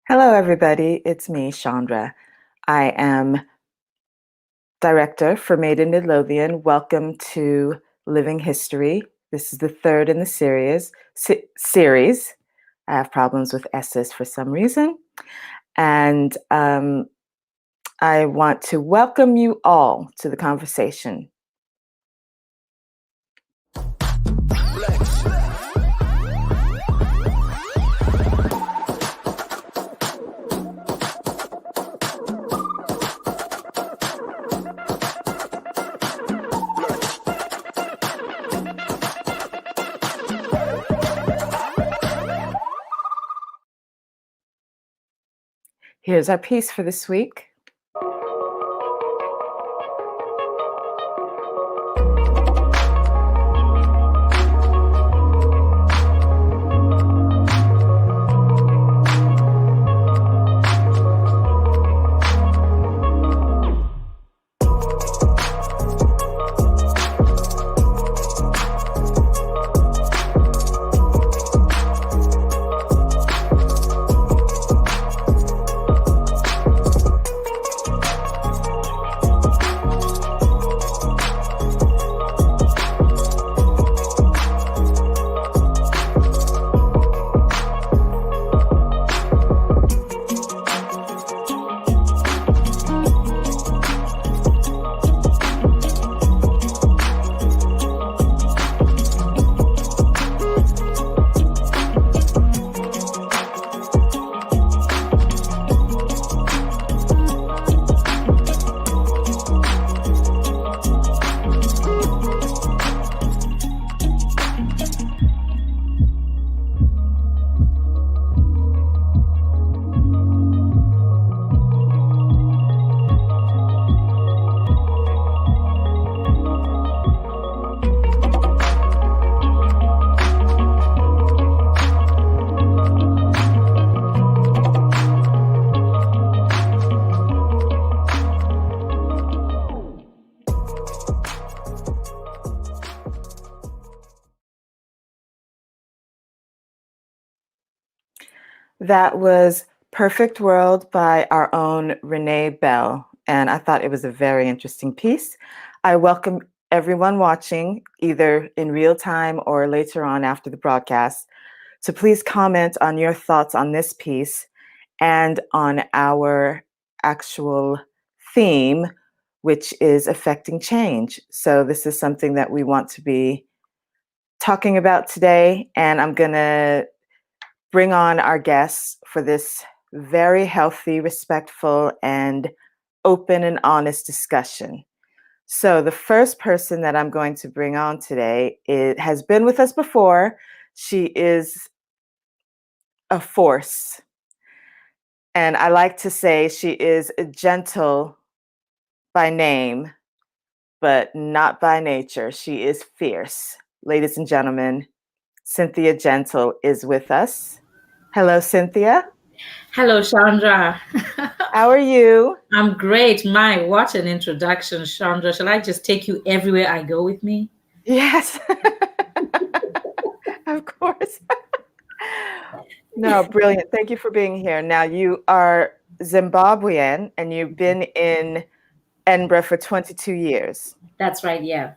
Hello, everybody. It's me, Chandra. I am director for Made in Midlothian. Welcome to Living History. This is the third in the series. I have problems with S's for some reason. And I want to welcome you all to the conversation. Here's our piece for this week. That was Perfect World by our own Renee Bell, and I thought it was a very interesting piece. I welcome everyone watching, either in real time or later on after the broadcast, to please comment on your thoughts on this piece and on our actual theme, which is affecting change. So this is something that we want to be talking about today, and I'm going to bring on our guests for this very healthy, respectful, and open and honest discussion. So the first person that I'm going to bring on today has been with us before. She is a force. And I like to say she is gentle by name, but not by nature. She is fierce. Ladies and gentlemen, Cynthia Gentle is with us. Hello, Cynthia. Hello, Chandra. How are you? I'm great. What an introduction, Chandra. Shall I just take you everywhere I go with me? Yes, of course. No, brilliant. Thank you for being here. Now, you are Zimbabwean and you've been in Edinburgh for 22 years. That's right, yeah.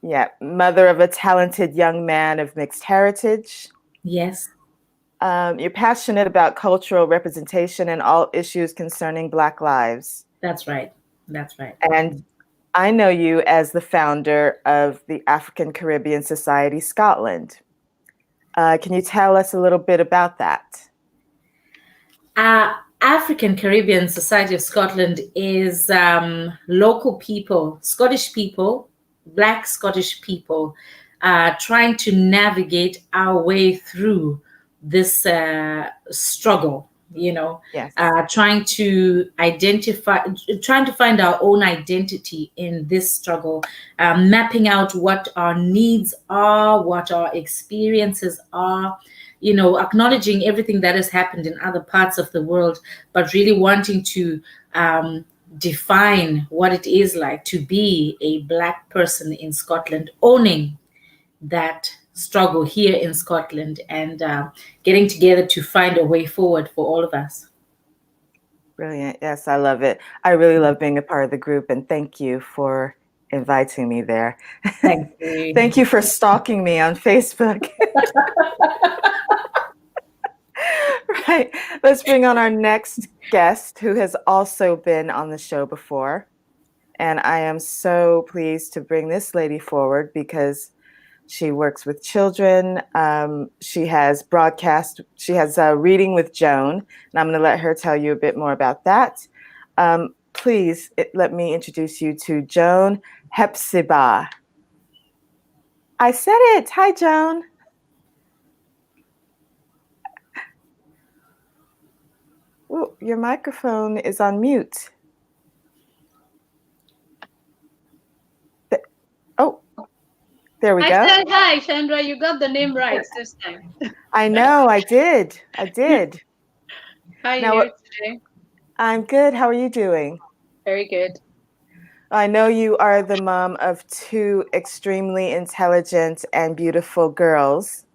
Yeah, mother of a talented young man of mixed heritage. Yes. You're passionate about cultural representation and all issues concerning Black lives. That's right. That's right. And I know you as the founder of the African Caribbean Society Scotland. Can you tell us a little bit about that? African Caribbean Society of Scotland is local people, Scottish people, Black Scottish people, trying to navigate our way through this struggle, Yes. trying to find our own identity in this struggle, mapping out what our needs are, what our experiences are, acknowledging everything that has happened in other parts of the world, but really wanting to define what it is like to be a Black person in Scotland, owning that struggle here in Scotland, and getting together to find a way forward for all of us. Brilliant. Yes, I love it. I really love being a part of the group, and thank you for inviting me there. Thank you. Thank you for stalking me on Facebook. Right. Let's bring on our next guest who has also been on the show before. And I am so pleased to bring this lady forward because she works with children. She has Reading with Joan, and I'm going to let her tell you a bit more about that. Please let me introduce you to Joan Hepzibah. I said it. Hi, Joan. Ooh, your microphone is on mute. Oh, there we go. I said hi, Chandra. You got the name right this time. I know, I did. I did. How are you Now, doing today? I'm good. How are you doing? Very good. I know you are the mom of two extremely intelligent and beautiful girls,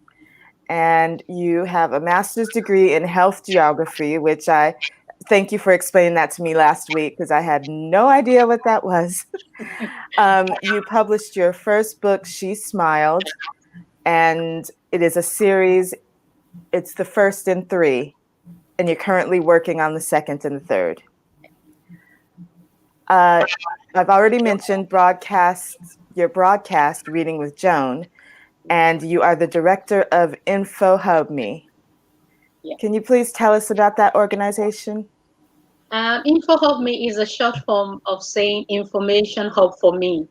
and you have a master's degree in health geography, which I thank you for explaining that to me last week because I had no idea what that was. You published your first book, She Smiled, and it is a series. It's the first in three, and you're currently working on the second and the third. I've already mentioned your broadcast Reading with Joan, and you are the director of InfoHub.me. Yeah. Can you please tell us about that organization? InfoHub.me is a short form of saying information hub for me.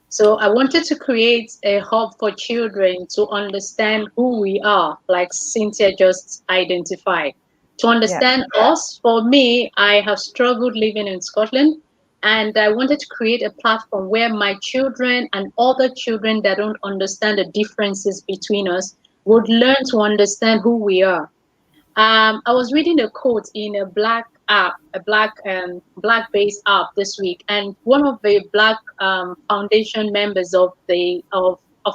So I wanted to create a hub for children to understand who we are, like Cynthia just identified. To Yeah. understand us, for me, I have struggled living in Scotland, and I wanted to create a platform where my children and other children that don't understand the differences between us would learn to understand who we are. I was reading a quote in a black app, a black based app this week, and one of the black foundation members of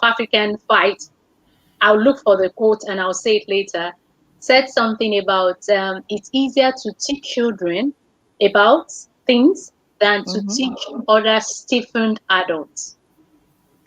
African Fight, I'll look for the quote and I'll say it later, said something about it's easier to teach children about things than to teach other stiffened adults.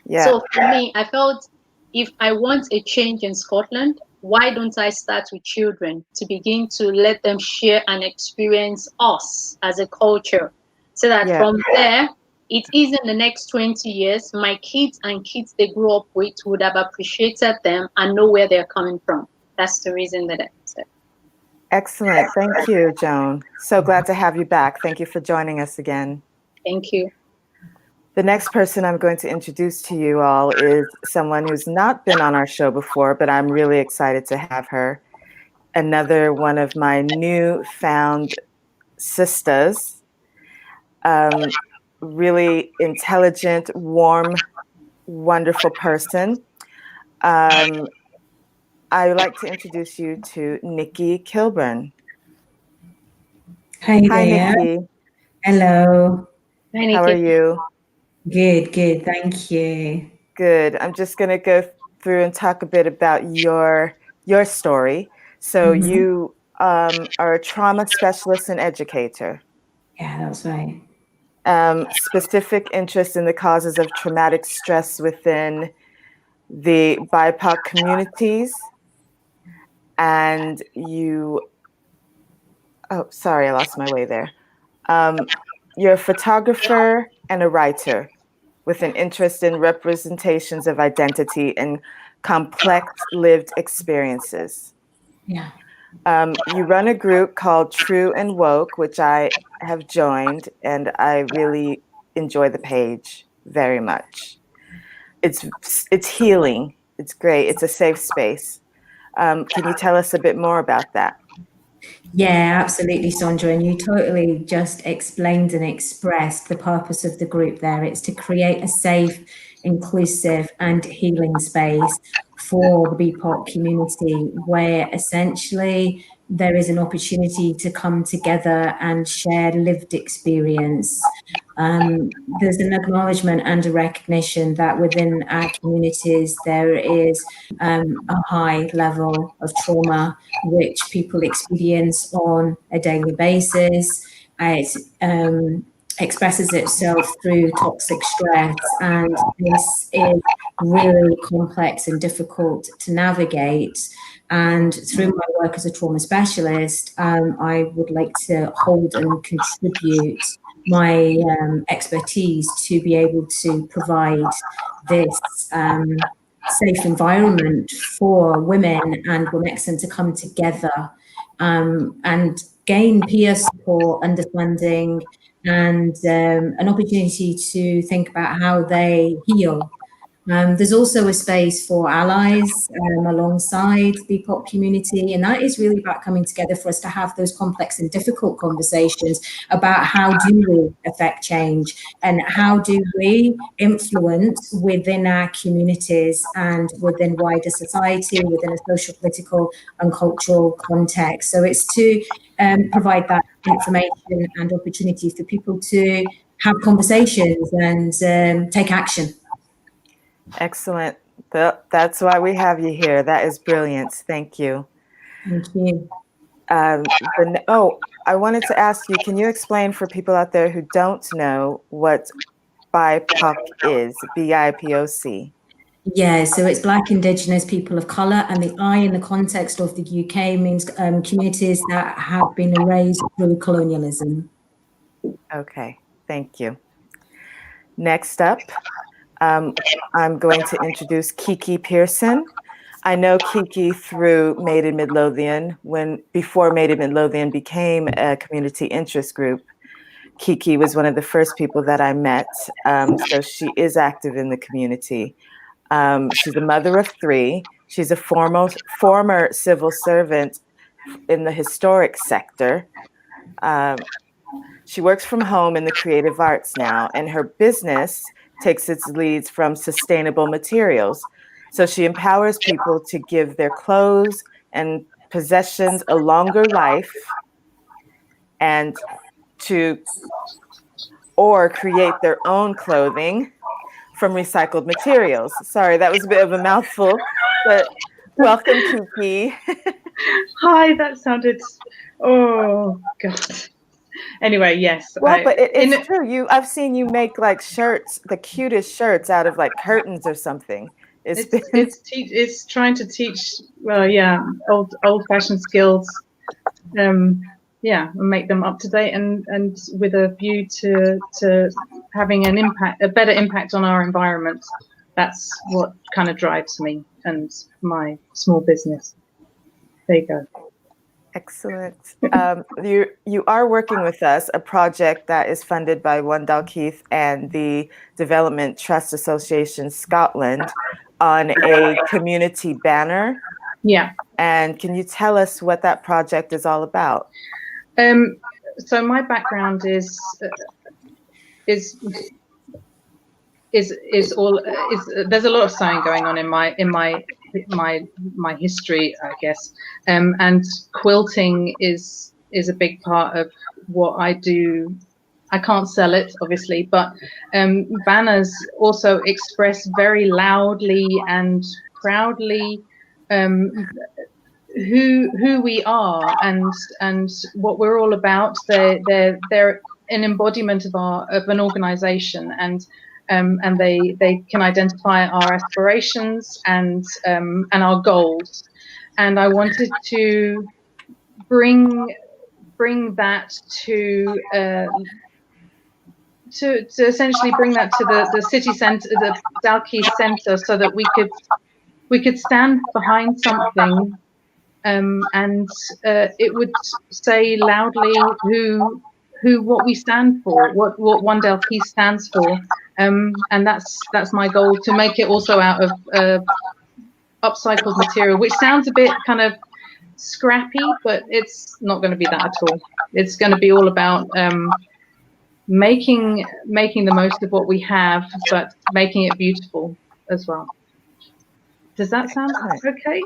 Yeah. So for me, I felt if I want a change in Scotland, why don't I start with children to begin to let them share and experience us as a culture so that Yeah. from there, it is in the next 20 years, my kids and kids they grew up with would have appreciated them and know where they're coming from. That's the reason that I said. Excellent. Thank you, Joan. So glad to have you back. Thank you for joining us again. Thank you. The next person I'm going to introduce to you all is someone who's not been on our show before, but I'm really excited to have her. Another one of my newfound sisters, really intelligent, warm, wonderful person. I would like to introduce you to Nikki Kilburn. Hi Hi, there. Nikki. Hello. Hi, How are Nikki. you? Good. Thank you. Good. I'm just going to go through and talk a bit about your story. So you are a trauma specialist and educator. Yeah, that's right. Specific interest in the causes of traumatic stress within the BIPOC communities. And sorry, I lost my way there. You're a photographer and a writer with an interest in representations of identity and complex lived experiences. Yeah. You run a group called True and Woke, which I have joined, and I really enjoy the page very much. It's healing. It's great. It's a safe space. Can you tell us a bit more about that? Yeah, absolutely, Sandra. And you totally just explained and expressed the purpose of the group there. It's to create a safe, inclusive, and healing space for the BIPOC community where essentially there is an opportunity to come together and share lived experience. There's an acknowledgement and a recognition that within our communities there is a high level of trauma which people experience on a daily basis. It expresses itself through toxic stress, and this is really complex and difficult to navigate. And through my work as a trauma specialist, I would like to hold and contribute my expertise to be able to provide this safe environment for women and Womexan to come together and gain peer support, understanding, and an opportunity to think about how they heal. There's also a space for allies alongside the pop community, and that is really about coming together for us to have those complex and difficult conversations about how do we affect change and how do we influence within our communities and within wider society, within a social, political and cultural context. So it's to provide that information and opportunity for people to have conversations and take action. Excellent. That's why we have you here. That is brilliant. Thank you. Thank you. I wanted to ask you, can you explain for people out there who don't know what BIPOC is, BIPOC? Yeah, so it's Black, Indigenous, people of colour, and the I in the context of the UK means communities that have been erased through colonialism. Okay, thank you. Next up, I'm going to introduce Kiki Pearson. I know Kiki through Made in Midlothian, before Made in Midlothian became a community interest group. Kiki was one of the first people that I met, so she is active in the community. She's a mother of 3. She's a former civil servant in the historic sector. She works from home in the creative arts now, and her business takes its leads from sustainable materials. So she empowers people to give their clothes and possessions a longer life and or create their own clothing from recycled materials. Sorry, that was a bit of a mouthful, but welcome, Kiki. Hi, that sounded, oh God. Anyway, yes. Well, but it's true. I've seen you make like shirts, the cutest shirts out of like curtains or something. It's trying to teach, well, yeah, old-fashioned skills, and make them up to date and with a view to having a better impact on our environment. That's what kind of drives me and my small business. There you go. Excellent. You are working with us, a project that is funded by One Dalkeith and the Development Trust Association Scotland on a community banner. Yeah. And can you tell us what that project is all about? So my background is there's a lot of sewing going on in my history, I guess, and quilting is a big part of what I do. I can't sell it, obviously, but banners also express very loudly and proudly who we are and what we're all about. They're an embodiment of an organization, and they can identify our aspirations and our goals. And I wanted to bring that to essentially bring that to the city centre, the Dalkeith Centre, so that we could stand behind something, and it would say loudly what we stand for, what One Dalkeith stands for, and that's my goal, to make it also out of upcycled material, which sounds a bit kind of scrappy, but it's not going to be that at all. It's going to be all about making the most of what we have, but making it beautiful as well. Does that sound okay?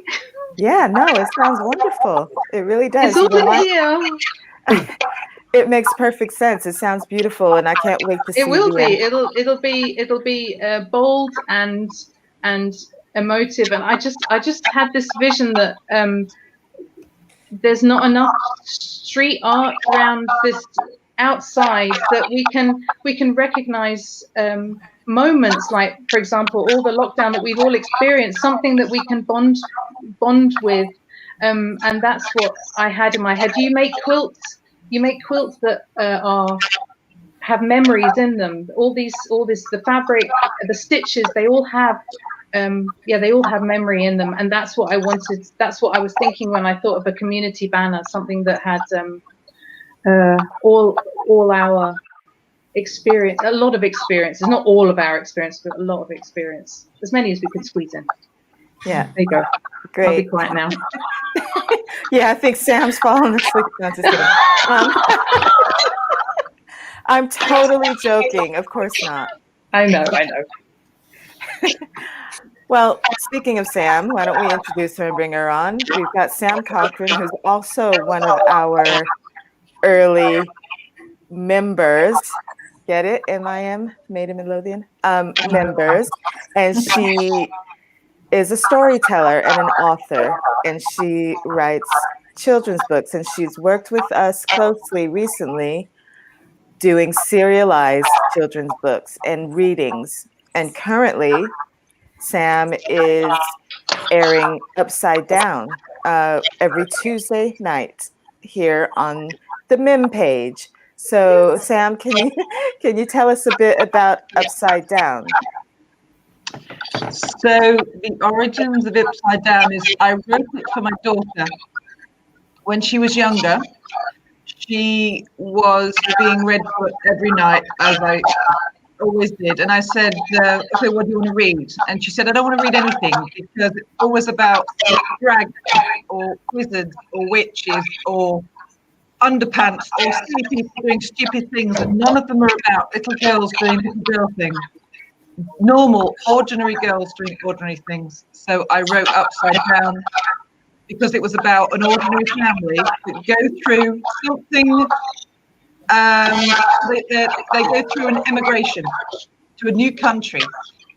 Yeah, no, it sounds wonderful. It really does. It's all in here. It makes perfect sense. It sounds beautiful, and I can't wait to see. It will be. It'll be bold and emotive. And I just had this vision that there's not enough street art around outside that we can recognize moments like, for example, all the lockdown that we've all experienced, something that we can bond with, and that's what I had in my head. You make quilts that have memories in them. All this, the fabric, the stitches, they all have they all have memory in them, and that's what I wanted. That's what I was thinking when I thought of a community banner, something that had all our experience, a lot of experiences, not all of our experience, but a lot of experience, as many as we could squeeze in. Yeah, There you go. great. I'll be quiet now. Yeah, I think Sam's falling asleep. No, just kidding. I'm totally joking. Of course not. I know. Well, speaking of Sam, why don't we introduce her and bring her on? We've got Sam Cochran, who's also one of our early members. Get it? MIM, Made in Midlothian? Members. And she is a storyteller and an author, and she writes children's books, and she's worked with us closely recently doing serialized children's books and readings. And currently, Sam is airing Upside Down every Tuesday night here on the MIM page. So Sam, can you tell us a bit about Upside Down? So the origins of Upside Down is I wrote it for my daughter when she was younger. She was being read for every night, as I always did, and I said, okay, what do you want to read? And she said, I don't want to read anything, because it's always about dragons or wizards or witches or underpants or silly people doing stupid things, and none of them are about little girls doing little girl things. Normal, ordinary girls doing ordinary things. So I wrote Upside Down because it was about an ordinary family that go through something. They go through an immigration to a new country,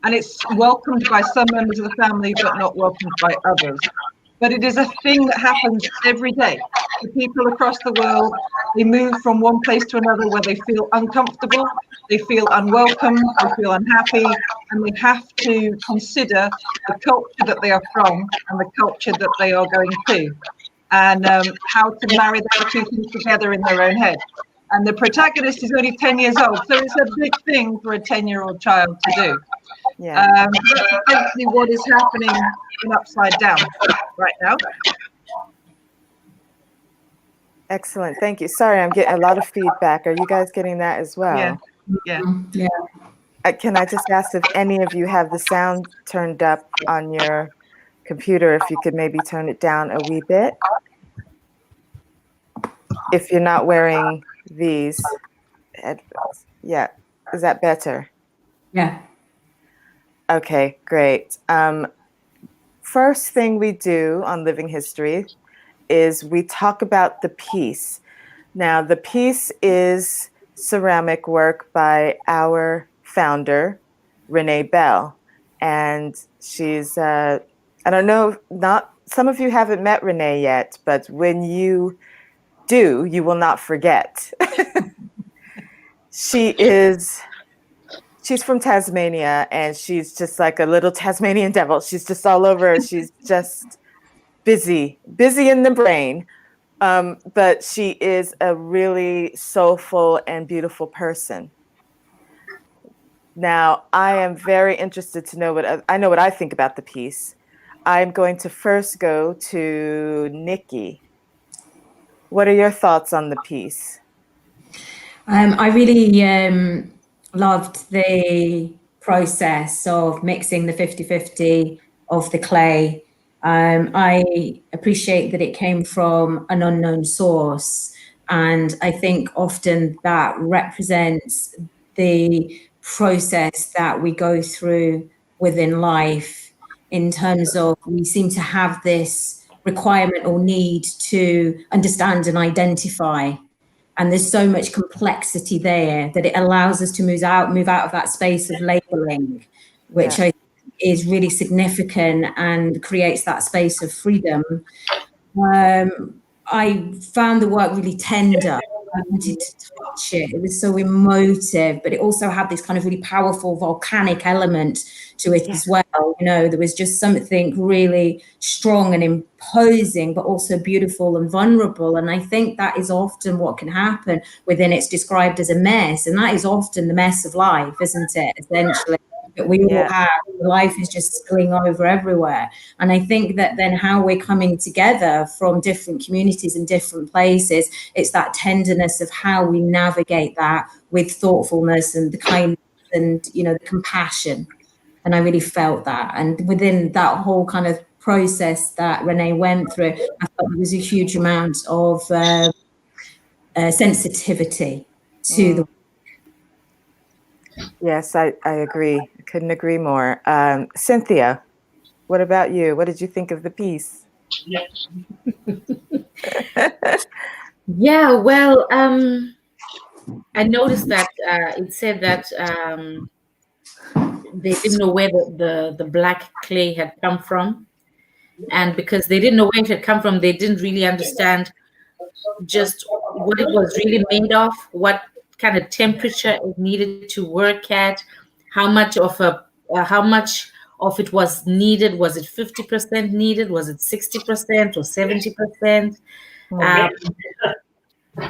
and it's welcomed by some members of the family but not welcomed by others. But it is a thing that happens every day to people across the world. They move from one place to another where they feel uncomfortable, they feel unwelcome, they feel unhappy, and they have to consider the culture that they are from and the culture that they are going to, and how to marry those two things together in their own head. And the protagonist is only 10 years old, so it's a big thing for a 10-year-old child to do. Yeah. That's essentially what is happening in Upside Down right now. Excellent. Thank you. Sorry, I'm getting a lot of feedback. Are you guys getting that as well? Yeah. Can I just ask if any of you have the sound turned up on your computer, if you could maybe turn it down a wee bit? If you're not wearing these headphones. Yeah. Is that better? Yeah. Okay, great. First thing we do on Living History is we talk about the piece. Now, the piece is ceramic work by our founder, Renee Bell. And she's, I don't know, some of you haven't met Renee yet, but when you do, you will not forget. She's from Tasmania, and she's just like a little Tasmanian devil. She's just all over. She's just busy in the brain. But she is a really soulful and beautiful person. Now, I am very interested to know what I think about the piece. I'm going to first go to Nikki. What are your thoughts on the piece? I really loved the process of mixing the 50-50 of the clay. I appreciate that it came from an unknown source, and I think often that represents the process that we go through within life, in terms of we seem to have this requirement or need to understand and identify. And there's so much complexity there that it allows us to move out of that space of labeling, which I think is really significant and creates that space of freedom. I found the work really tender I wanted to touch it. It was so emotive, but it also had this kind of really powerful volcanic element to it as well. You know, there was just something really strong and imposing, but also beautiful and vulnerable. And I think that is often what can happen within it's described as a mess. And that is often the mess of life, isn't it? Essentially, that we all have. Life is just spilling over everywhere. And I think that then how we're coming together from different communities and different places, it's that tenderness of how we navigate that with thoughtfulness and the kindness and, you know, the compassion. And I really felt that. And within that whole kind of process that Renee went through, I felt there was a huge amount of sensitivity to the. Yes, I agree. I couldn't agree more. Cynthia, what about you? What did you think of the piece? Yeah, well, I noticed that it said that they didn't know where the black clay had come from. And because they didn't know where it had come from, they didn't really understand just what it was really made of, what kind of temperature it needed to work at, how much of it was needed. Was it 50% needed? Was it 60% or 70%?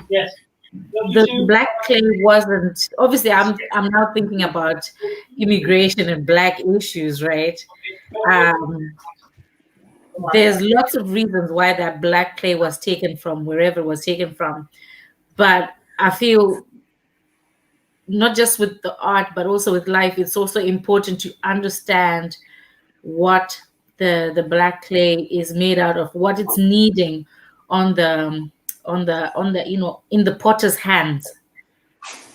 Yes. The black clay wasn't obviously. I'm now thinking about immigration and black issues, right? There's lots of reasons why that black clay was taken from wherever it was taken from, but I feel not just with the art but also with life, it's also important to understand what the black clay is made out of, what it's needing on the you know, in the potter's hands.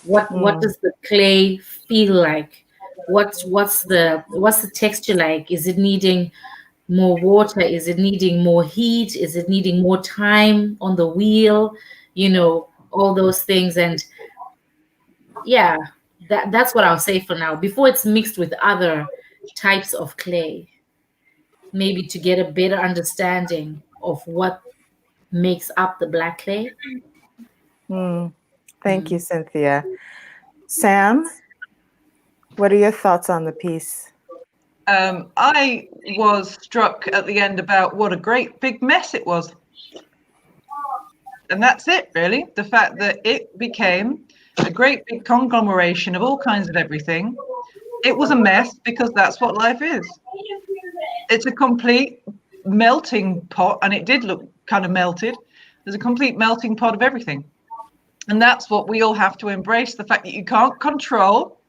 What does the clay feel like? What's the texture like? Is it needing more water? Is it needing more heat? Is it needing more time on the wheel? You know, all those things. And yeah, that's what I'll say for now. Before it's mixed with other types of clay, maybe to get a better understanding of what makes up the black clay. Thank you, Cynthia. Sam, what are your thoughts on the piece? I was struck at the end about what a great big mess it was. And that's it, really. The fact that it became a great big conglomeration of all kinds of everything. It was a mess because that's what life is. It's a complete melting pot, and it did look kind of melted. There's a complete melting pot of everything. And that's what we all have to embrace, the fact that you can't control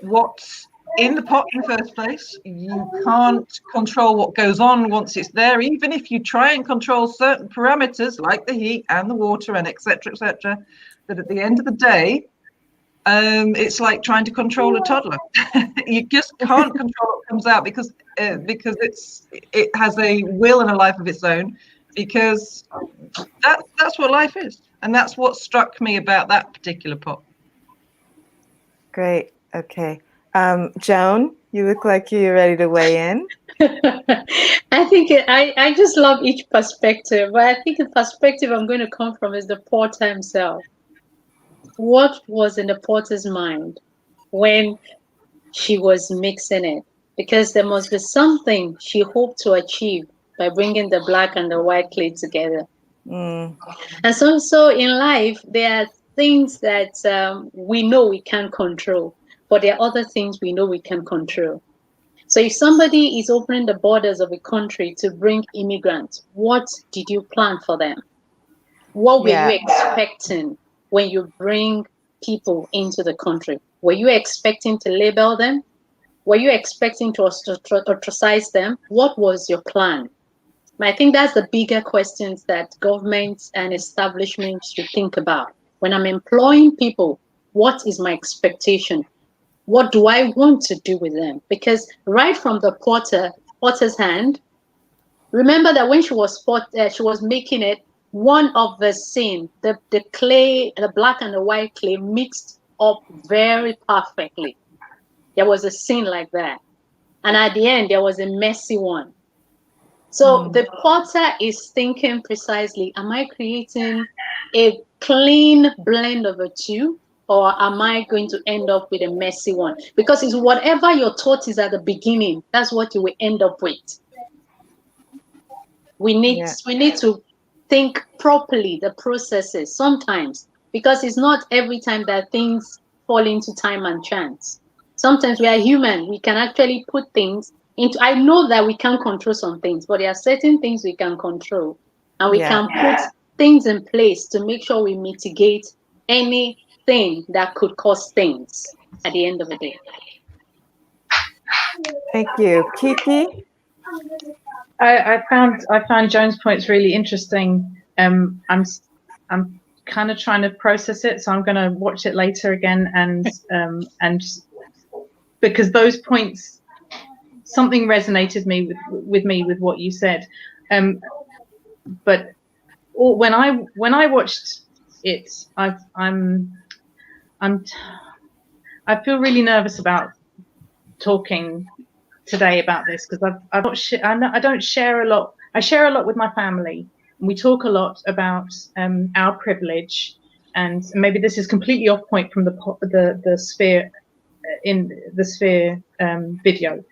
what's in the pot in the first place. You can't control what goes on once it's there, even if you try and control certain parameters like the heat and the water and etc., that at the end of the day, it's like trying to control a toddler. You just can't control what comes out because it has a will and a life of its own, because that's what life is. And that's what struck me about that particular pot. Great. Okay. Joan, you look like you're ready to weigh in. I think I just love each perspective, but I think the perspective I'm going to come from is the porter himself. What was in the porter's mind when she was mixing it? Because there must be something she hoped to achieve by bringing the black and the white clay together. And so in life, there are things that we know we can't control, but there are other things we know we can control. So if somebody is opening the borders of a country to bring immigrants, what did you plan for them? What were you expecting when you bring people into the country? Were you expecting to label them? Were you expecting to ostracize them? What was your plan? I think that's the bigger questions that governments and establishments should think about. When I'm employing people, what is my expectation? What do I want to do with them? Because right from the porter's hand, remember that when she was making it, one of the scene, the clay, the black and the white clay mixed up very perfectly. There was a scene like that. And at the end, there was a messy one. So the potter is thinking precisely, am I creating a clean blend of the two, or am I going to end up with a messy one? Because it's whatever your thought is at the beginning, that's what you will end up with. We need to think properly the processes sometimes, because it's not every time that things fall into time and chance. Sometimes we are human. We can actually put things into, I know that we can't control some things, but there are certain things we can control, and we can put things in place to make sure we mitigate anything that could cause things at the end of the day. Thank you. Kiki? I found Joan's points really interesting. I'm kind of trying to process it, so I'm going to watch it later again, and because those points, something resonated with me with what you said, but when I watched it, I feel really nervous about talking today about this, because I don't share a lot. I share a lot with my family, and we talk a lot about our privilege, and maybe this is completely off point from the sphere in the sphere video,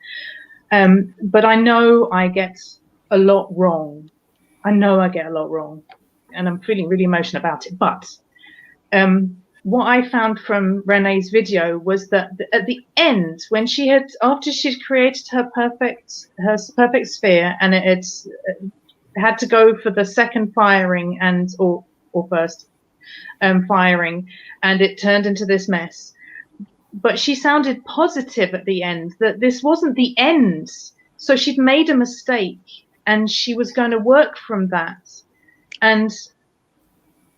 but I know I get a lot wrong. I know I get a lot wrong, and I'm feeling really emotional about it. But what I found from Renee's video was that at the end, when after she'd created her perfect sphere, and it had to go for the second firing or first firing, and it turned into this mess. But she sounded positive at the end, that this wasn't the end. So she'd made a mistake, and she was going to work from that. And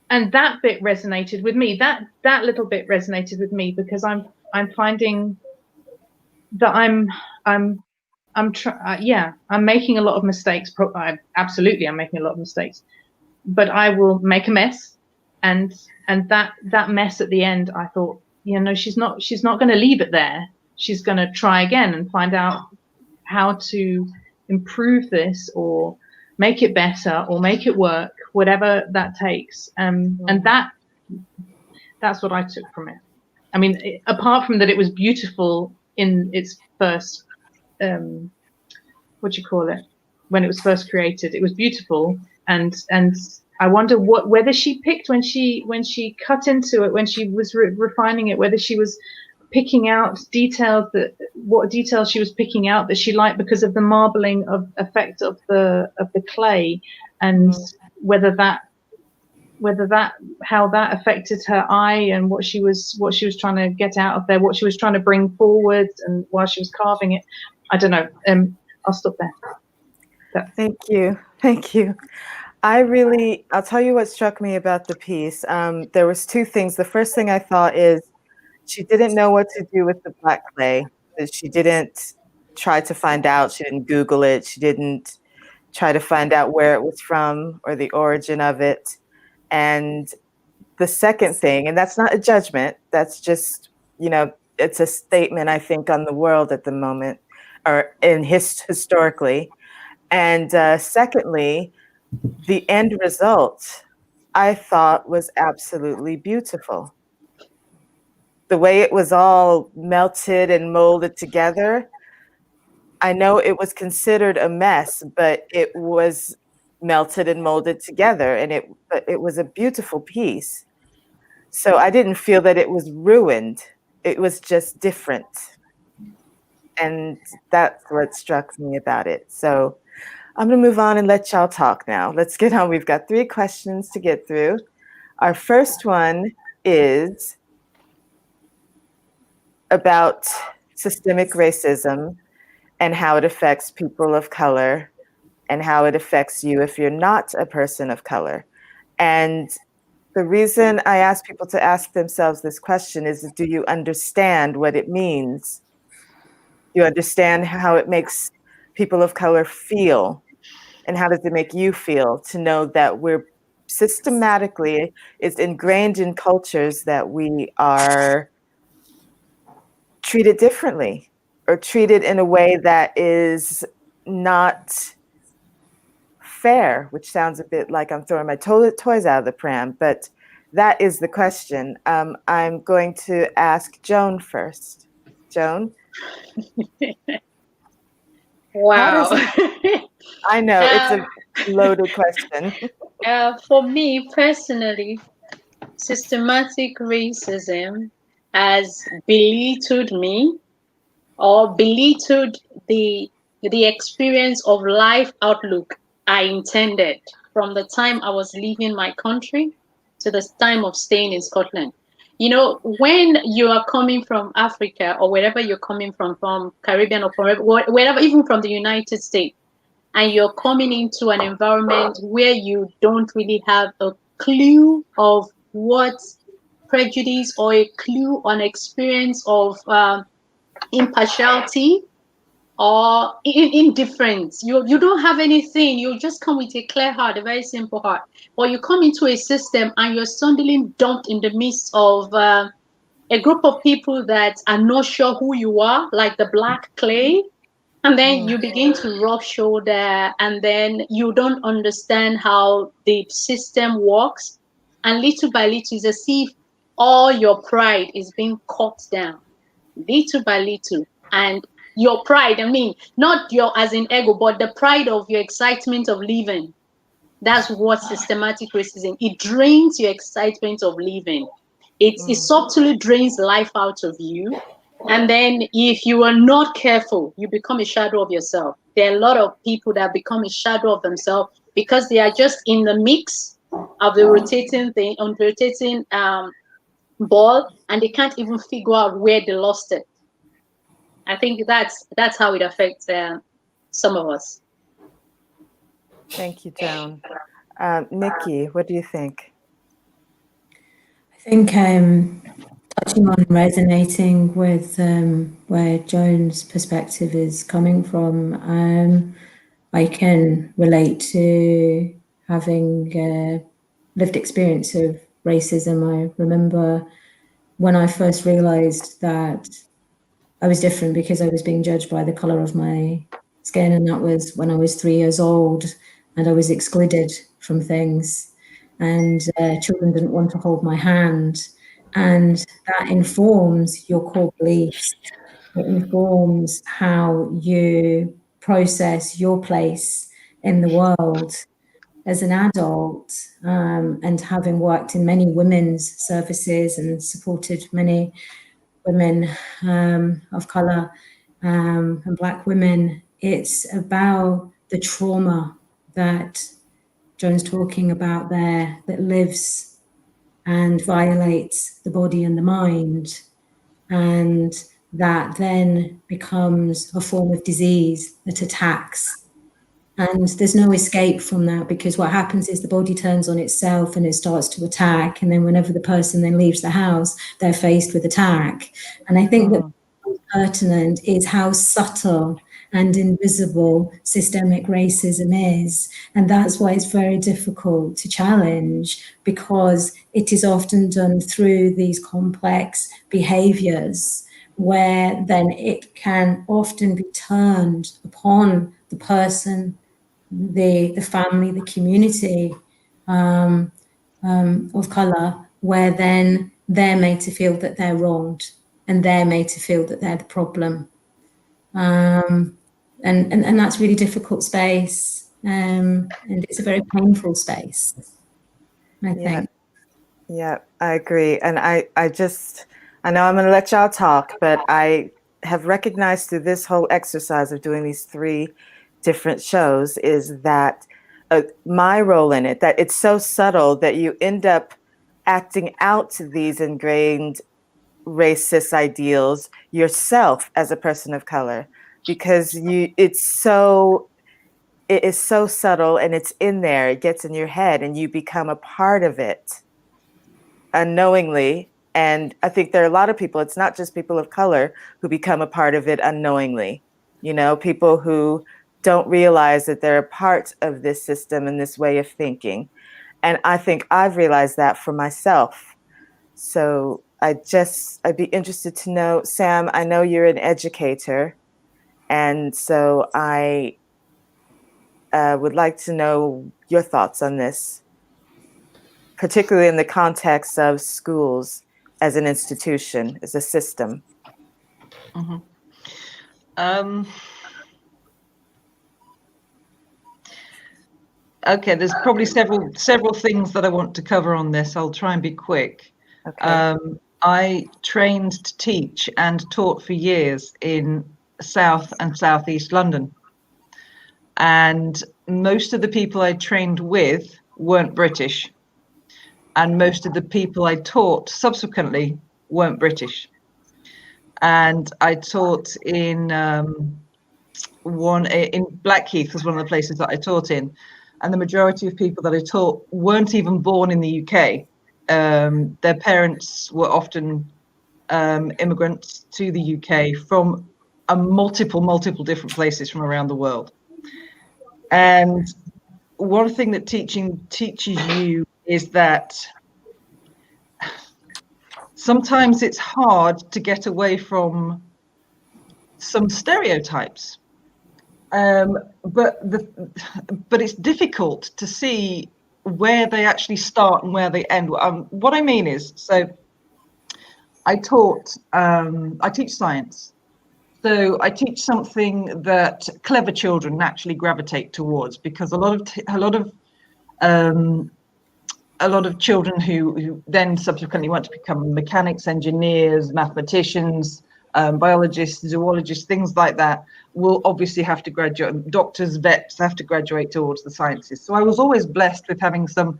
that bit resonated with me. That little bit resonated with me, because I'm finding that I'm making a lot of mistakes. Absolutely, I'm making a lot of mistakes, but I will make a mess, and that mess at the end, I thought, she's not going to leave it there. She's going to try again and find out how to improve this, or make it better, or make it work, whatever that takes. And that's what I took from it. I mean, apart from that, it was beautiful in its first, when it was first created, it was beautiful. And I wonder whether she picked, when she cut into it, when she was refining it, whether she was picking out what details she was picking out that she liked because of the marbling effect of the clay, and whether that how that affected her eye, and what she was trying to get out of there, what she was trying to bring forward, and while she was carving it. I don't know. I'll stop there. Thank you. I'll tell you what struck me about the piece. There was two things. The first thing I thought is, she didn't know what to do with the black clay. She didn't try to find out. She didn't Google it. She didn't try to find out where it was from or the origin of it. And the second thing, and that's not a judgment, that's just, it's a statement, I think, on the world at the moment, or historically. And secondly, the end result, I thought, was absolutely beautiful. The way it was all melted and molded together, I know it was considered a mess, but it was melted and molded together, and it was a beautiful piece. So I didn't feel that it was ruined. It was just different. And that's what struck me about it. So I'm going to move on and let y'all talk now. Let's get on. We've got 3 questions to get through. Our first one is about systemic racism and how it affects people of color, and how it affects you if you're not a person of color. And the reason I ask people to ask themselves this question is, do you understand what it means? Do you understand how it makes people of color feel? And how does it make you feel to know that we're systematically, it's ingrained in cultures that we are treated differently, or treated in a way that is not fair, which sounds a bit like I'm throwing my toys out of the pram, but that is the question. I'm going to ask Joan first. Joan? Wow. I know, it's a loaded question. For me personally, systematic racism has belittled me or belittled the experience of life outlook I intended from the time I was leaving my country to the time of staying in Scotland. You know, when you are coming from Africa or wherever you're coming from Caribbean or from wherever, even from the United States, and you're coming into an environment where you don't really have a clue of what prejudice or a clue on experience of impartiality or indifference. You don't have anything. You just come with a clear heart, a very simple heart. Or you come into a system and you're suddenly dumped in the midst of a group of people that are not sure who you are, like the black clay. And then you begin to rub shoulder, and then you don't understand how the system works. And little by little, it's as if all your pride is being cut down, little by little. And your pride, I mean, not your as in ego, but the pride of your excitement of living. That's what systematic racism. It drains your excitement of living. It subtly drains life out of you. And then if you are not careful, you become a shadow of yourself. There are a lot of people that become a shadow of themselves because they are just in the mix of the rotating thing, on rotating ball, and they can't even figure out where they lost it. I think that's how it affects some of us. Thank you, Joan. Nikki, what do you think? I think touching on resonating with where Joan's perspective is coming from, I can relate to having lived experience of racism. I remember when I first realized that I was different because I was being judged by the color of my skin, and that was when I was 3 years old, and I was excluded from things, and children didn't want to hold my hand, and that informs your core beliefs. It informs how you process your place in the world as an adult, and having worked in many women's services and supported many women of color and Black women, it's about the trauma that Joan's talking about there that lives and violates the body and the mind, and that then becomes a form of disease that attacks. And there's no escape from that, because what happens is the body turns on itself and it starts to attack. And then whenever the person then leaves the house, they're faced with attack. And I think that what's pertinent is how subtle and invisible systemic racism is. And that's why it's very difficult to challenge, because it is often done through these complex behaviors where then it can often be turned upon the person, the family, the community of colour, where then they're made to feel that they're wronged and they're made to feel that they're the problem. And that's really difficult space, and it's a very painful space, I think. Yeah, I agree. And I know I'm going to let y'all talk, but I have recognized through this whole exercise of doing these 3 different shows is that my role in it, that it's so subtle that you end up acting out these ingrained racist ideals yourself as a person of color, because it is so subtle and it's in there, it gets in your head and you become a part of it unknowingly. And I think there are a lot of people, it's not just people of color, who become a part of it unknowingly. You know, people who don't realize that they're a part of this system and this way of thinking. And I think I've realized that for myself. So I'd be interested to know, Sam, I know you're an educator. And so would like to know your thoughts on this, particularly in the context of schools as an institution, as a system. Okay, there's probably several things that I want to cover on this. I'll try and be quick. Okay. I trained to teach and taught for years in South and Southeast London. And most of the people I trained with weren't British. And most of the people I taught subsequently weren't British. And I taught in Blackheath was one of the places that I taught in. And the majority of people that I taught weren't even born in the UK. Their parents were often immigrants to the UK from multiple different places from around the world. And one thing that teaching teaches you is that sometimes it's hard to get away from some stereotypes. But it's difficult to see where they actually start and where they end. What I mean is, so I teach science. So I teach something that clever children naturally gravitate towards, because a lot of children who then subsequently want to become mechanics, engineers, mathematicians, biologists, zoologists, things like that, will obviously have to graduate. Doctors, vets have to graduate towards the sciences. So I was always blessed with having some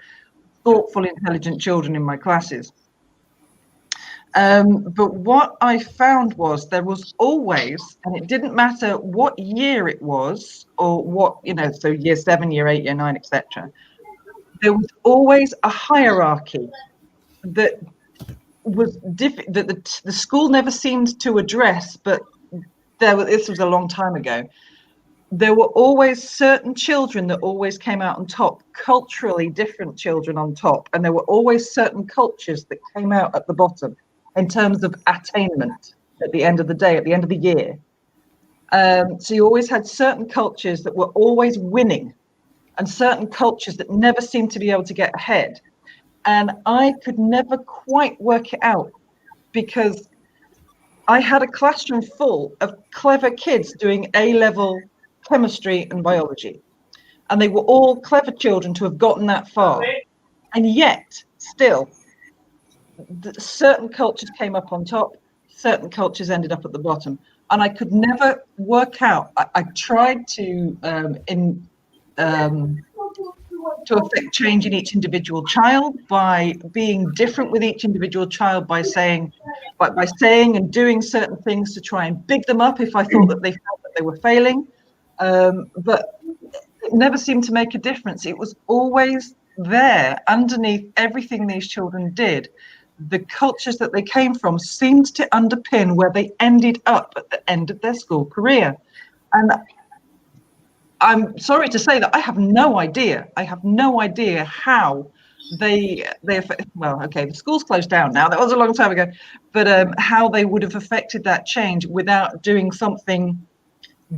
thoughtful, intelligent children in my classes. But what I found was there was always, and it didn't matter what year it was, or what, so year 7, year 8, year 9, etc. There was always a hierarchy that was that the school never seemed to address, but this was a long time ago. There were always certain children that always came out on top, culturally different children on top, and there were always certain cultures that came out at the bottom in terms of attainment at the end of the day, at the end of the year. So you always had certain cultures that were always winning, and certain cultures that never seemed to be able to get ahead. And I could never quite work it out, because I had a classroom full of clever kids doing A-level chemistry and biology. And they were all clever children to have gotten that far. And yet, still, certain cultures came up on top, certain cultures ended up at the bottom. And I could never work out. I tried to affect change in each individual child by being different with each individual child, by saying and doing certain things to try and big them up if I thought that they felt that they were failing. But it never seemed to make a difference. It was always there underneath everything these children did. The cultures that they came from seemed to underpin where they ended up at the end of their school career. And I'm sorry to say that I have no idea. I have no idea how well, okay, the school's closed down now. That was a long time ago. But how they would have affected that change without doing something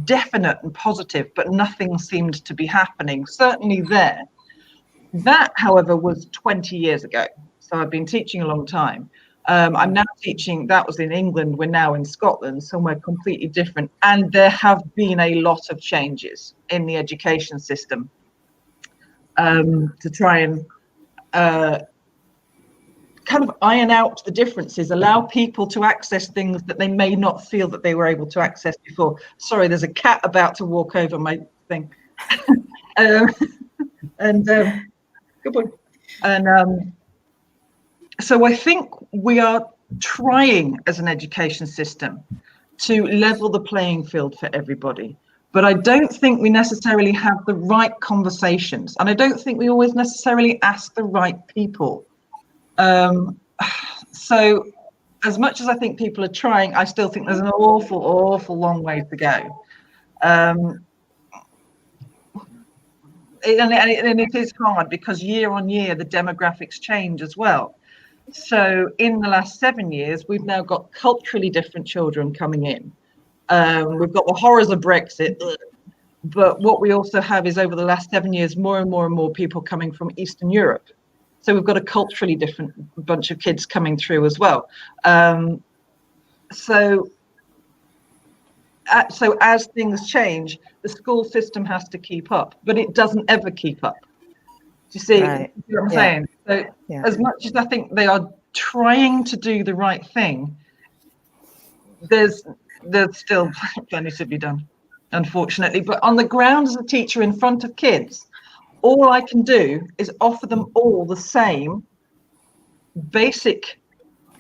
definite and positive, but nothing seemed to be happening, certainly there. That, however, was 20 years ago. So I've been teaching a long time. I'm now teaching, that was in England, we're now in Scotland, somewhere completely different. And there have been a lot of changes in the education system to try and kind of iron out the differences, allow people to access things that they may not feel that they were able to access before. Sorry, there's a cat about to walk over my thing. Good boy. And so I think we are trying as an education system to level the playing field for everybody. But I don't think we necessarily have the right conversations. And I don't think we always necessarily ask the right people. So as much as I think people are trying, I still think there's an awful long way to go. And it is hard because year on year, the demographics change as well. So in the last 7 years, we've now got culturally different children coming in. We've got the horrors of Brexit. But what we also have is, over the last 7 years, more and more people coming from Eastern Europe. So we've got a culturally different bunch of kids coming through as well. So as things change, the school system has to keep up, but it doesn't ever keep up. Do you see, Right. what I'm Yeah. saying? So Yeah. as much as I think they are trying to do the right thing, there's still plenty to be done, unfortunately. But on the ground, as a teacher in front of kids, all I can do is offer them all the same basic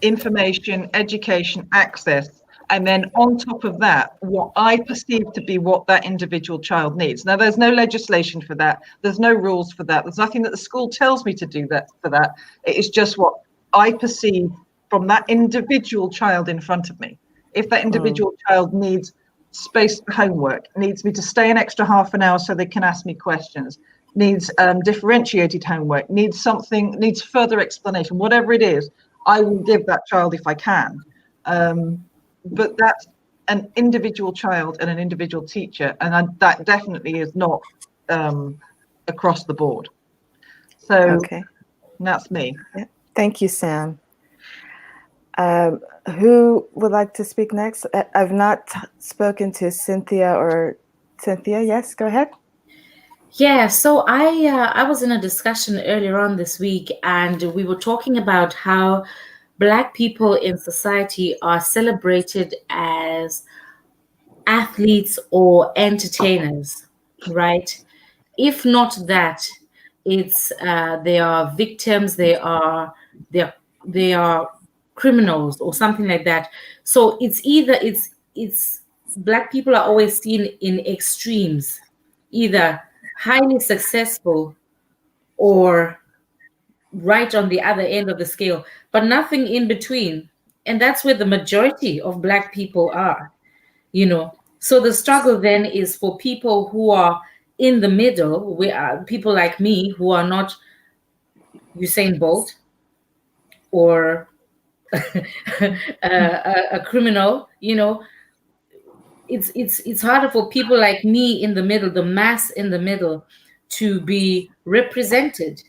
information, education, access, and then on top of that, what I perceive to be what that individual child needs. Now, there's no legislation for that. There's no rules for that. There's nothing that the school tells me to do that for that. It is just what I perceive from that individual child in front of me. If that individual child needs space for homework, needs me to stay an extra half an hour so they can ask me questions, needs differentiated homework, needs something, needs further explanation, whatever it is, I will give that child if I can. But that's an individual child and an individual teacher, and that definitely is not across the board. So Okay. that's me. Yeah. Thank you, Sam. Who would like to speak next? I've not spoken to Cynthia or Cynthia. Yes, go ahead. Yeah, so I was in a discussion earlier on this week, and we were talking about how Black people in society are celebrated as athletes or entertainers, right? If not that, it's they are victims, they are criminals or something like that. So it's either it's Black people are always seen in extremes, either highly successful or right on the other end of the scale, but nothing in between. And that's where the majority of Black people are, you know. So the struggle then is for people who are in the middle. We are people like me who are not Usain Bolt or a criminal, you know. It's harder for people like me in the middle, the mass in the middle, to be represented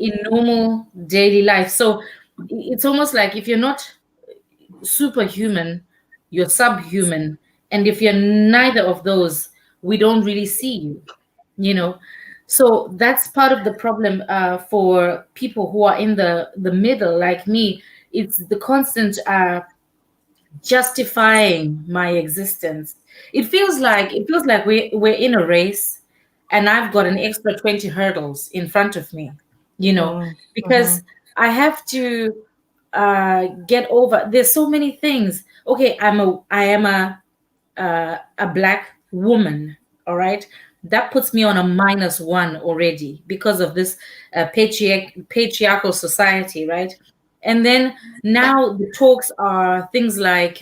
in normal daily life. So it's almost like if you're not superhuman, you're subhuman. And if you're neither of those, we don't really see you, you know. So that's part of the problem for people who are in the middle, like me. It's the constant justifying my existence. It feels like we're in a race, and I've got an extra 20 hurdles in front of me, you know, because I have to get over. There's so many things. Okay, I am a Black woman. All right, that puts me on a -1 already because of this patriarchal society, right? And then now the talks are things like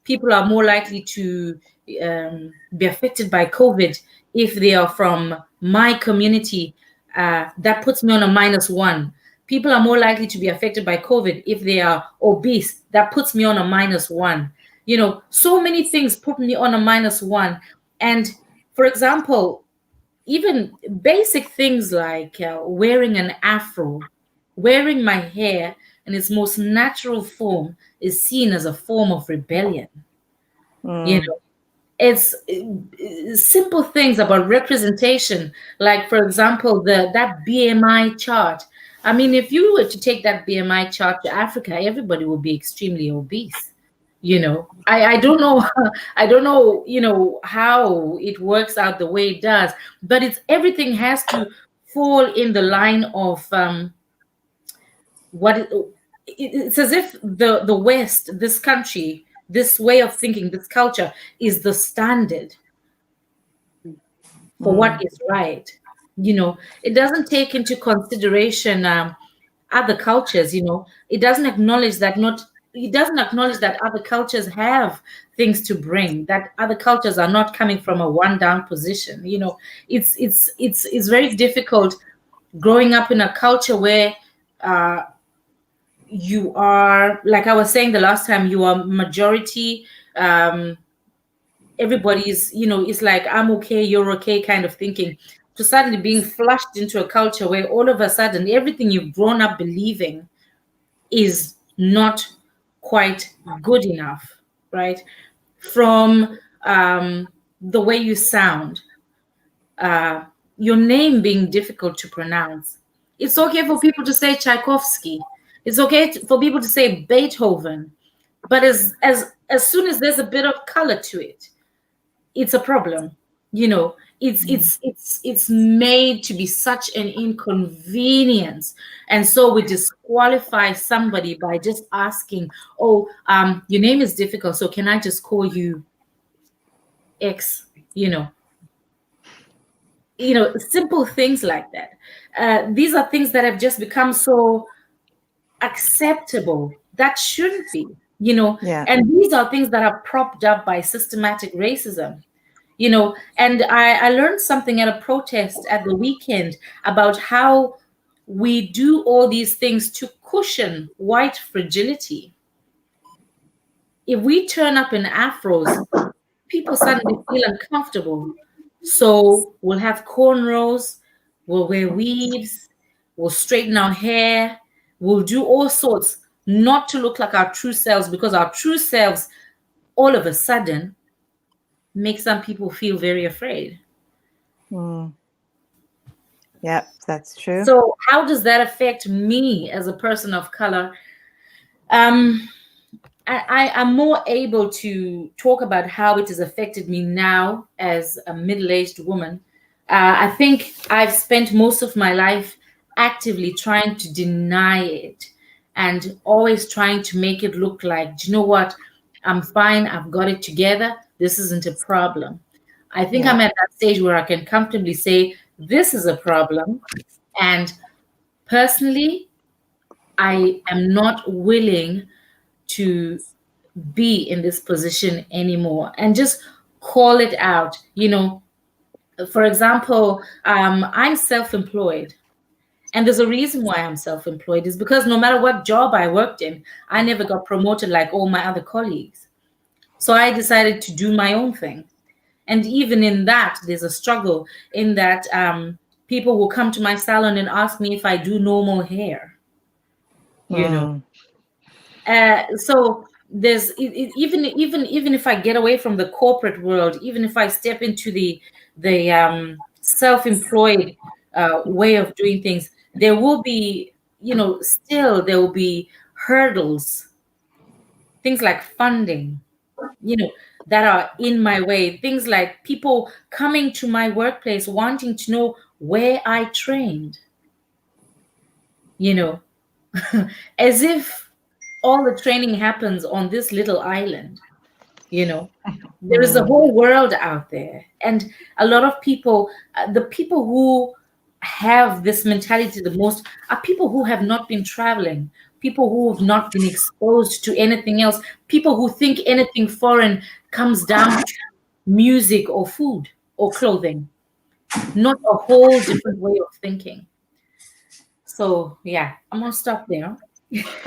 people are more likely to be affected by COVID if they are from my community. That puts me on a -1. People are more likely to be affected by COVID if they are obese. That puts me on a -1. You know, so many things put me on a -1. And for example, even basic things like wearing an afro, wearing my hair in its most natural form is seen as a form of rebellion. You know, it's simple things about representation, like for example, that BMI chart. I mean, if you were to take that BMI chart to Africa, everybody would be extremely obese. You know, I don't know, I don't know, you know, how it works out the way it does, but it's everything has to fall in the line of what it's as if the West, this country, this way of thinking, this culture is the standard for what is right. You know, it doesn't take into consideration other cultures. You know, it doesn't acknowledge that not. It doesn't acknowledge that other cultures have things to bring. That other cultures are not coming from a one-down position. You know, it's very difficult growing up in a culture where you are, like I was saying the last time, you are majority everybody's, it's like I'm okay, you're okay kind of thinking, to suddenly being flushed into a culture where all of a sudden everything you've grown up believing is not quite good enough, right? From the way you sound, your name being difficult to pronounce. It's okay for people to say Tchaikovsky. It's okay for people to say Beethoven, but as soon as there's a bit of color to it, it's a problem. It's made to be such an inconvenience, and so we disqualify somebody by just asking, oh, your name is difficult, so can I just call you X? Simple things like that. These are things that have just become so acceptable that shouldn't be. Yeah. And these are things that are propped up by systematic racism. And I learned something at a protest at the weekend about how we do all these things to cushion white fragility. If we turn up in afros, people suddenly feel uncomfortable. So we'll have cornrows, we'll wear weaves, we'll straighten our hair, we'll do all sorts not to look like our true selves, because our true selves all of a sudden make some people feel very afraid. Yep, that's true. So how does that affect me as a person of color? I'm more able to talk about how it has affected me now as a middle-aged woman. I think I've spent most of my life actively trying to deny it and always trying to make it look like, do you know what? I'm fine. I've got it together. This isn't a problem. I think I'm at that stage where I can comfortably say, this is a problem. And personally, I am not willing to be in this position anymore and just call it out. For example, I'm self-employed. And there's a reason why I'm self-employed, is because no matter what job I worked in, I never got promoted like all my other colleagues. So I decided to do my own thing. And even in that, there's a struggle in that people will come to my salon and ask me if I do normal hair. So there's even if I get away from the corporate world, even if I step into the self-employed way of doing things, there will be, still there will be hurdles, things like funding, that are in my way. Things like people coming to my workplace wanting to know where I trained, as if all the training happens on this little island. There is a whole world out there. And a lot of people, the people who have this mentality the most are people who have not been traveling, people who have not been exposed to anything else, people who think anything foreign comes down to music or food or clothing, not a whole different way of thinking. So yeah, I'm gonna stop there.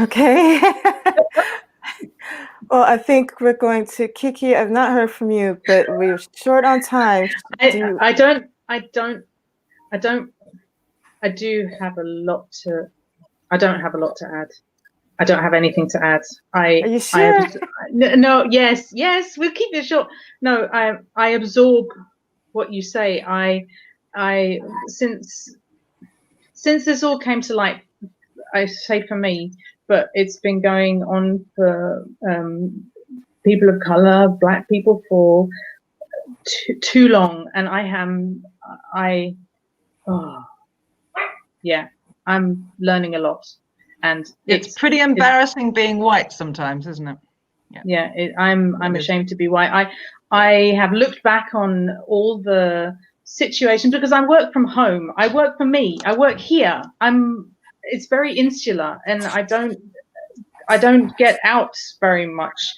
Okay. Well, I think we're going to, Kiki, I've not heard from you, but we're short on time. I do have a lot to. I don't have a lot to add. I don't have anything to add. Are you sure? No. Yes. We'll keep it short. No. I absorb what you say. I since this all came to light, I say for me, but it's been going on for people of color, Black people, for too long, and I'm learning a lot, and it's pretty embarrassing being white sometimes, isn't it? Yeah, I'm ashamed to be white. I have looked back on all the situations, because I work from home. I work for me. I work here. It's very insular, and I don't get out very much.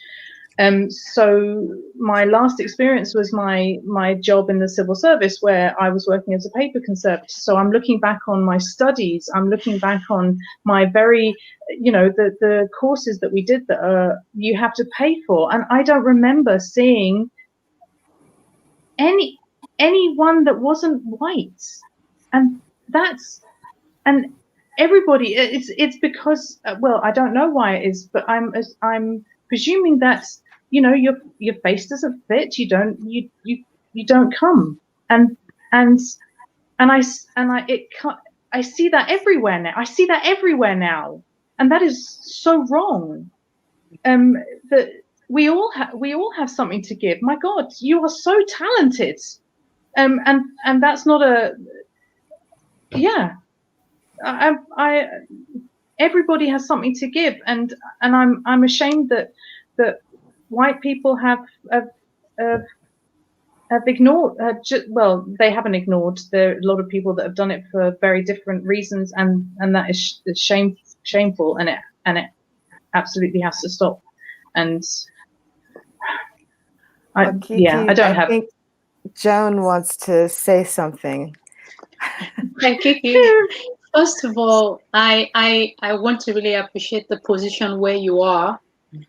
So my last experience was my job in the civil service, where I was working as a paper conservator. So I'm looking back on my studies. I'm looking back on my very, the courses that we did that you have to pay for. And I don't remember seeing anyone that wasn't white, and everybody. It's because well, I don't know why it is, but I'm presuming that your face doesn't fit. You don't come, and and I see that everywhere now. I see that everywhere now, and that is so wrong. That we all have something to give. My God, you are so talented. And that's not a yeah. I everybody has something to give, and I'm ashamed that white people have ignored. Well, they haven't ignored. There are a lot of people that have done it for very different reasons, and that is shameful, and it absolutely has to stop. And Kiki, I don't I have. think Joan wants to say something. Thank you. First of all, I want to really appreciate the position where you are.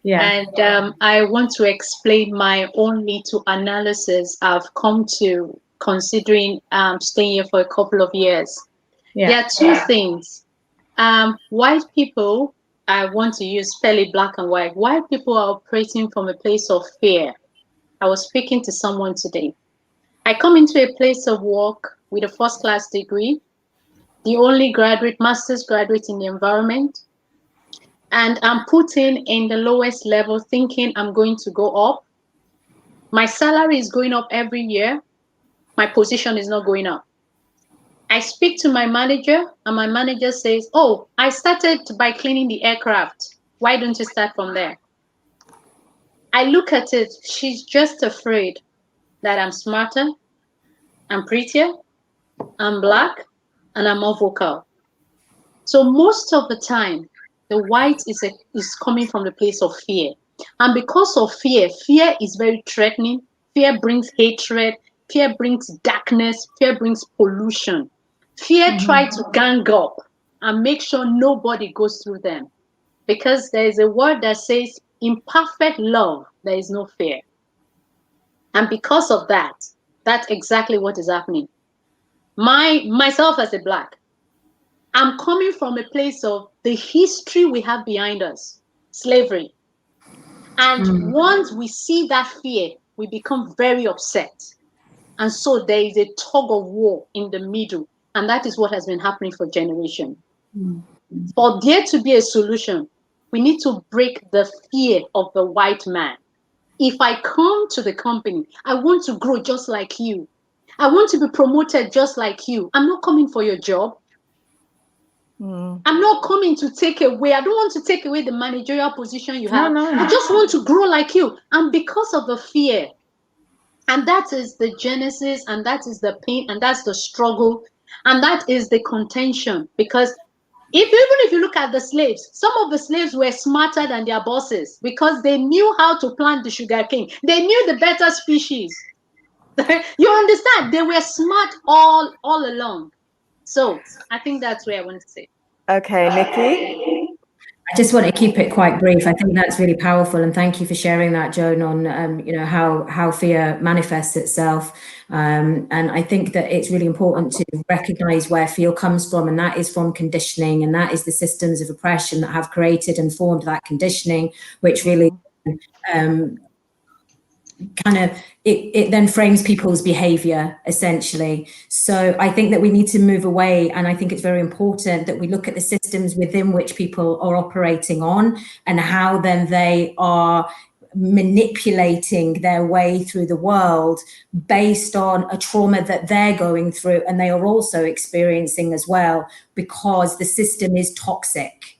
Yeah. And I want to explain my own little analysis I've come to considering staying here for a couple of years. Yeah. There are two things. White people, I want to use fairly black and white. White people are operating from a place of fear. I was speaking to someone today. I come into a place of work with a first-class degree, the only master's graduate in the environment, and I'm put in the lowest level thinking I'm going to go up. My salary is going up every year. My position is not going up. I speak to my manager, and my manager says, "Oh, I started by cleaning the aircraft. Why don't you start from there?" I look at it. She's just afraid that I'm smarter, I'm prettier, I'm black, and I'm more vocal. So most of the time, the white is coming from the place of fear. And because of fear is very threatening. Fear brings hatred. Fear brings darkness. Fear brings pollution. Fear tries to gang up and make sure nobody goes through them. Because there is a word that says, in perfect love, there is no fear. And because of that, that's exactly what is happening. Myself as a black, I'm coming from a place of the history we have behind us, slavery. And once we see that fear, we become very upset. And so there is a tug of war in the middle. And that is what has been happening for generations. For there to be a solution, we need to break the fear of the white man. If I come to the company, I want to grow just like you. I want to be promoted just like you. I'm not coming for your job. I'm not coming to take away. I don't want to take away the managerial position you have. No. I just want to grow like you. And because of the fear, and that is the genesis, and that is the pain, and that's the struggle, and that is the contention. Because even if you look at the slaves, some of the slaves were smarter than their bosses because they knew how to plant the sugarcane. They knew the better species. You understand? They were smart all along. So I think that's where I want to say. Okay, Nikki? I just want to keep it quite brief. I think that's really powerful, and thank you for sharing that, Joan, on how fear manifests itself. And I think that it's really important to recognise where fear comes from, and that is from conditioning, and that is the systems of oppression that have created and formed that conditioning, which really it then frames people's behavior essentially. So I think that we need to move away, and I think it's very important that we look at the systems within which people are operating on and how then they are manipulating their way through the world based on a trauma that they're going through and they are also experiencing as well, because the system is toxic.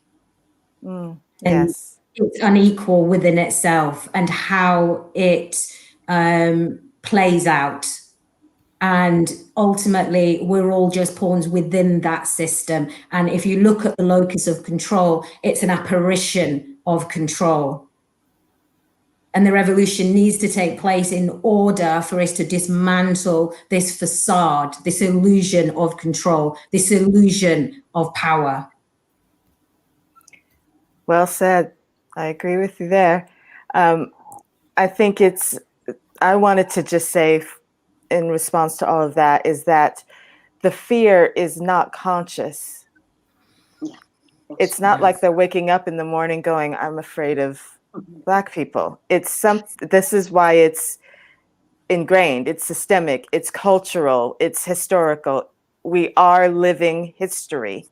Yes. It's unequal within itself and how it plays out. And ultimately, we're all just pawns within that system. And if you look at the locus of control, it's an apparition of control. And the revolution needs to take place in order for us to dismantle this facade, this illusion of control, this illusion of power. Well said. I agree with you there. I think I wanted to just say in response to all of that is that the fear is not conscious. It's not like they're waking up in the morning going, I'm afraid of Black people. This is why it's ingrained, it's systemic, it's cultural, it's historical. We are living history,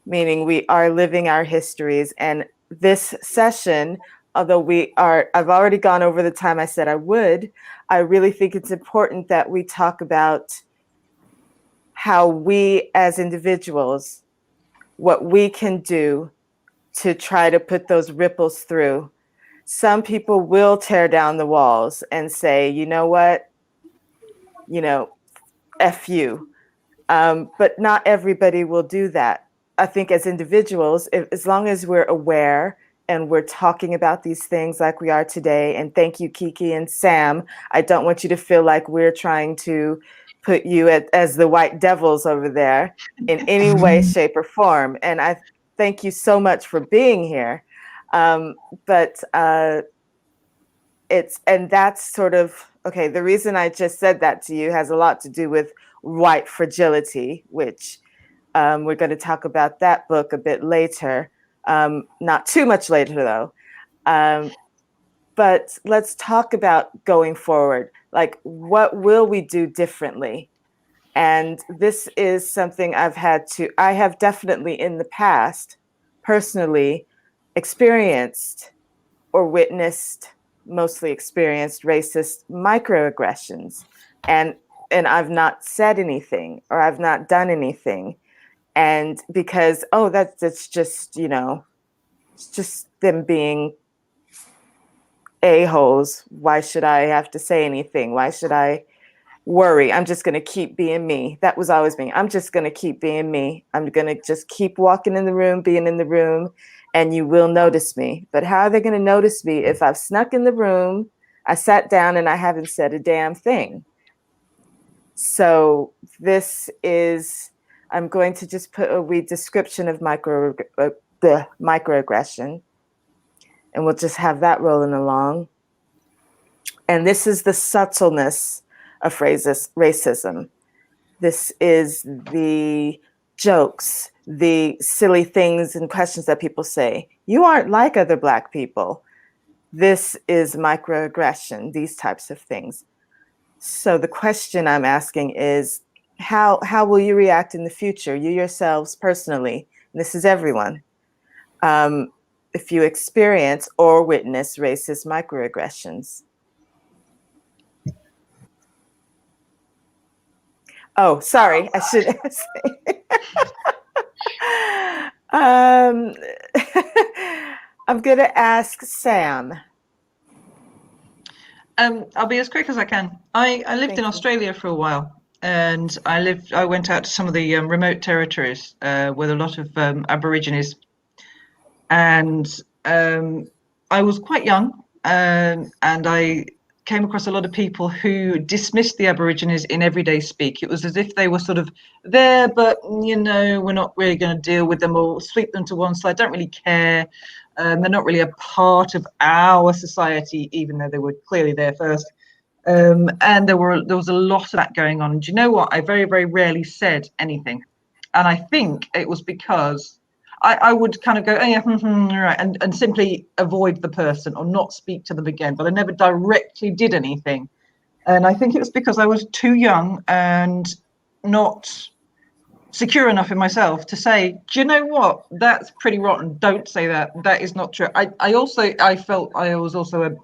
meaning we are living our histories. And this session, although I've already gone over the time I said I would, I really think it's important that we talk about how we as individuals, what we can do to try to put those ripples through. Some people will tear down the walls and say, you know what, F you. But not everybody will do that. I think as individuals, as long as we're aware and we're talking about these things like we are today, and thank you, Kiki and Sam, I don't want you to feel like we're trying to put you as the white devils over there in any way, shape, or form. And I thank you so much for being here. But that's sort of, okay, the reason I just said that to you has a lot to do with white fragility, which we're going to talk about that book a bit later. Not too much later, though. But let's talk about going forward. Like, what will we do differently? And this is something I have definitely in the past, personally, experienced or witnessed, mostly experienced racist microaggressions. And I've not said anything or I've not done anything. And because, that's just, it's just them being a-holes. Why should I have to say anything? Why should I worry? I'm just going to keep being me. That was always me. I'm just going to keep being me. I'm going to just keep walking in the room, being in the room, and you will notice me. But how are they going to notice me if I've snuck in the room, I sat down, and I haven't said a damn thing? So I'm going to just put a wee description of the microaggression, and we'll just have that rolling along. And this is the subtleness of racism. This is the jokes, the silly things and questions that people say. You aren't like other Black people. This is microaggression, these types of things. So the question I'm asking is, how will you react in the future, you yourselves personally? And this is everyone. If you experience or witness racist microaggressions. Oh, sorry, I should say. I'm going to ask Sam. I'll be as quick as I can. I lived in Australia for a while, and I went out to some of the remote territories with a lot of Aborigines, and I was quite young, and I came across a lot of people who dismissed the Aborigines in everyday speak. It was as if they were sort of there, but we're not really going to deal with them or sweep them to one side. Don't really care. They're not really a part of our society, even though they were clearly there first. And there was a lot of that going on. And do you know what? I very, very rarely said anything. And I think it was because I would kind of go, oh, yeah, right, and simply avoid the person or not speak to them again. But I never directly did anything. And I think it was because I was too young and not secure enough in myself to say, do you know what? That's pretty rotten. Don't say that. That is not true. I felt I was also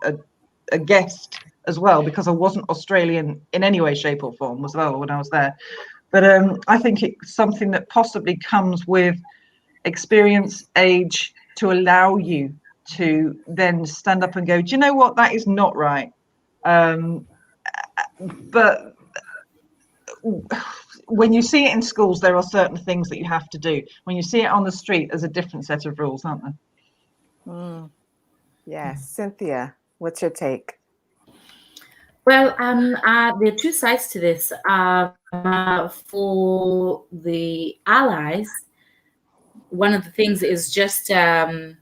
a guest as well, because I wasn't Australian in any way, shape or form as well when I was there. But I think it's something that possibly comes with experience, age, to allow you to then stand up and go, do you know what? That is not right. But when you see it in schools, there are certain things that you have to do. When you see it on the street, there's a different set of rules, aren't there? Yes. Cynthia, what's your take? Well, there are two sides to this. For the allies, one of the things is just, the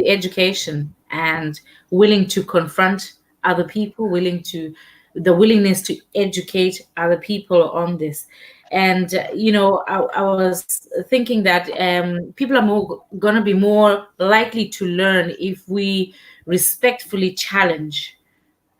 education and willing to confront other people, willing to the willingness to educate other people on this. And I was thinking that people are more going to be more likely to learn if we respectfully challenge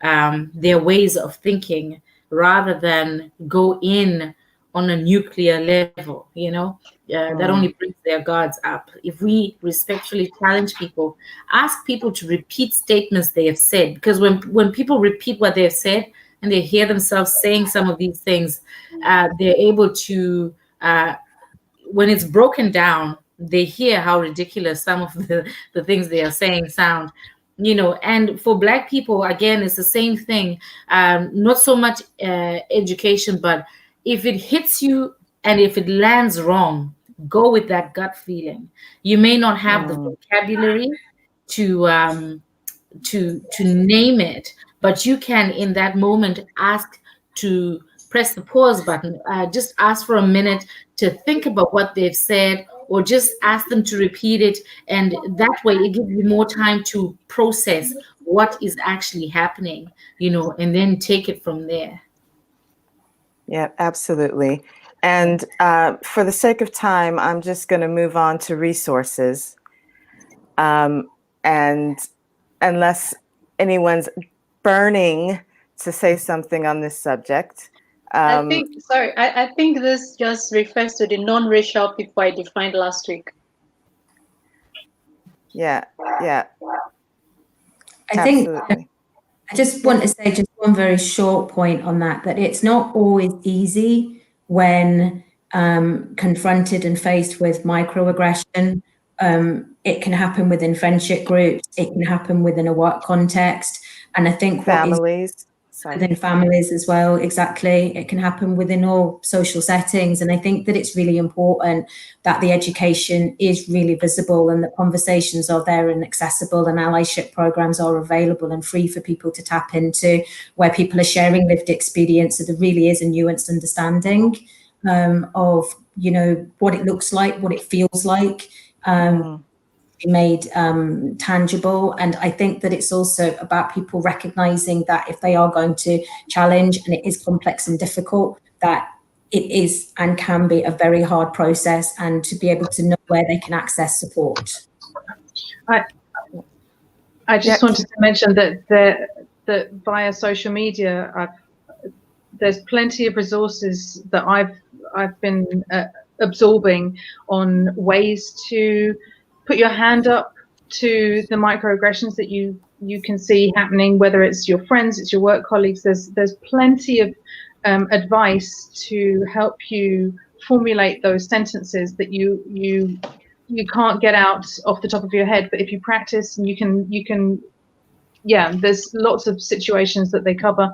their ways of thinking rather than go in on a nuclear level, that only brings their guards up. If we respectfully challenge people, ask people to repeat statements they have said, because when people repeat what they've said and they hear themselves saying some of these things, they're able to, when it's broken down, they hear how ridiculous some of the things they are saying sound. And for Black people, again, it's the same thing. Not so much education, but if it hits you and if it lands wrong, go with that gut feeling. You may not have the vocabulary to name it, but you can in that moment ask to press the pause button. Just ask for a minute to think about what they've said, or just ask them to repeat it, and that way it gives you more time to process what is actually happening, and then take it from there. Yeah, absolutely. And for the sake of time, I'm just going to move on to resources. And unless anyone's burning to say something on this subject. I think this just refers to the non-racial people I defined last week. Yeah. I think I just want to say just one very short point on that it's not always easy when confronted and faced with microaggression. It can happen within friendship groups, it can happen within a work context, and I think within families as well, exactly. It can happen within all social settings, and I think that it's really important that the education is really visible and the conversations are there and accessible, and allyship programs are available and free for people to tap into, where people are sharing lived experience, so there really is a nuanced understanding of what it looks like, what it feels like, made tangible. And I think that it's also about people recognizing that if they are going to challenge, and it is complex and difficult, that it is and can be a very hard process, and to be able to know where they can access support. I just wanted to mention that via social media, there's plenty of resources that I've been absorbing on ways to put your hand up to the microaggressions that you can see happening, whether it's your friends, it's your work colleagues. There's plenty of advice to help you formulate those sentences that you can't get out off the top of your head. But if you practice, and you can, there's lots of situations that they cover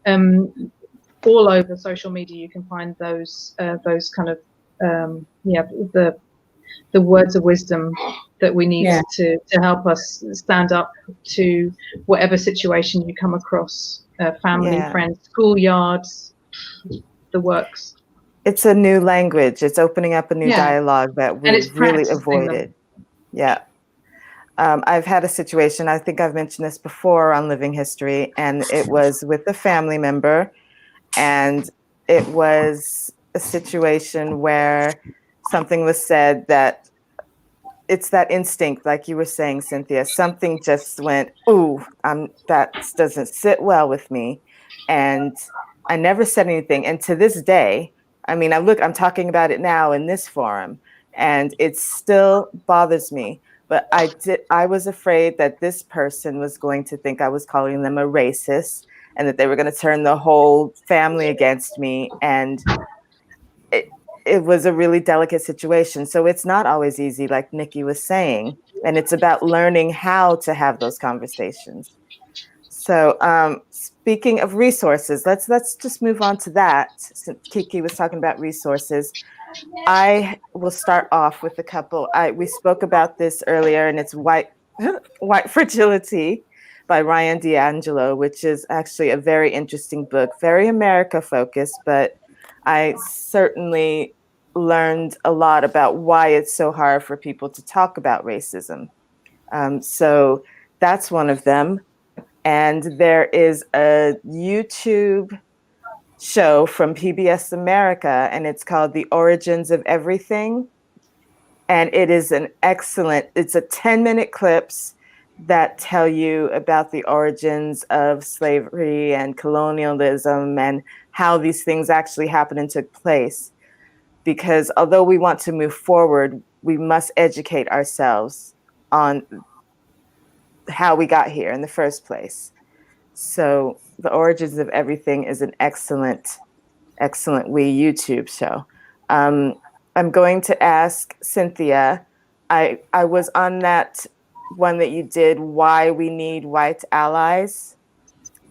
all over social media. You can find those kind of the words of wisdom that we need to help us stand up to whatever situation you come across, family, friends, schoolyards, the works. It's a new language. It's opening up a new dialogue that we've really avoided. Yeah. I've had a situation, I think I've mentioned this before on Living History, and it was with a family member, and it was a situation where something was said that it's that instinct, like you were saying, Cynthia, something just went, ooh, that doesn't sit well with me. And I never said anything. And to this day, I mean, I'm talking about it now in this forum, and it still bothers me. But I was afraid that this person was going to think I was calling them a racist, and that they were going to turn the whole family against me. And it was a really delicate situation. So it's not always easy, like Nikki was saying, and it's about learning how to have those conversations. So speaking of resources, let's just move on to that. Since Kiki was talking about resources, I will start off with a couple. We spoke about this earlier, and it's White Fragility by Ryan D'Angelo, which is actually a very interesting book, very America focused, but I certainly learned a lot about why it's so hard for people to talk about racism. So that's one of them. And there is a YouTube show from PBS America, and it's called The Origins of Everything. And it is it's a 10-minute clips that tell you about the origins of slavery and colonialism and how these things actually happened and took place. Because although we want to move forward, we must educate ourselves on how we got here in the first place. So The Origins of Everything is an excellent YouTube show. I'm going to ask Cynthia. I was on that one that you did, Why We Need White Allies.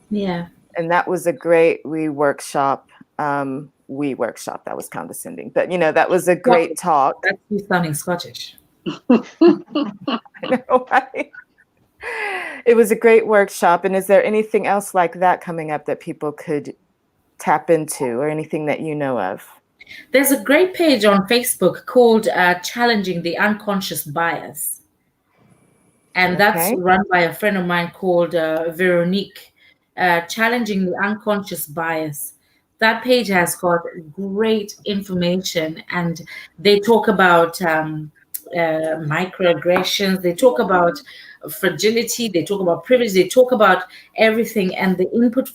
Yeah. And that was a great workshop. That was condescending, but that was a great talk. That's you sounding Scottish. I know, right? It was a great workshop. And is there anything else like that coming up that people could tap into, or anything that you know of? There's a great page on Facebook called Challenging the Unconscious Bias. And that's run by a friend of mine called Veronique, Challenging the Unconscious Bias. That page has got great information, and they talk about microaggressions, they talk about fragility, they talk about privilege, they talk about everything, and the input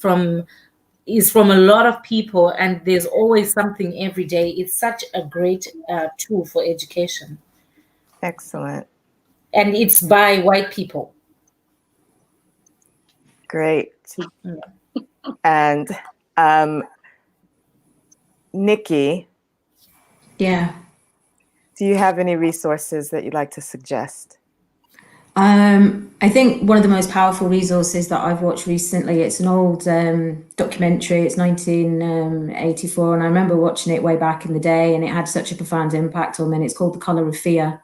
is from a lot of people, and there's always something every day. It's such a great tool for education. Excellent. And it's by white people. Great. And Nikki. Yeah. Do you have any resources that you'd like to suggest? I think one of the most powerful resources that I've watched recently, it's an old documentary, it's 1984, and I remember watching it way back in the day, and it had such a profound impact on me. It's called The Colour of Fear,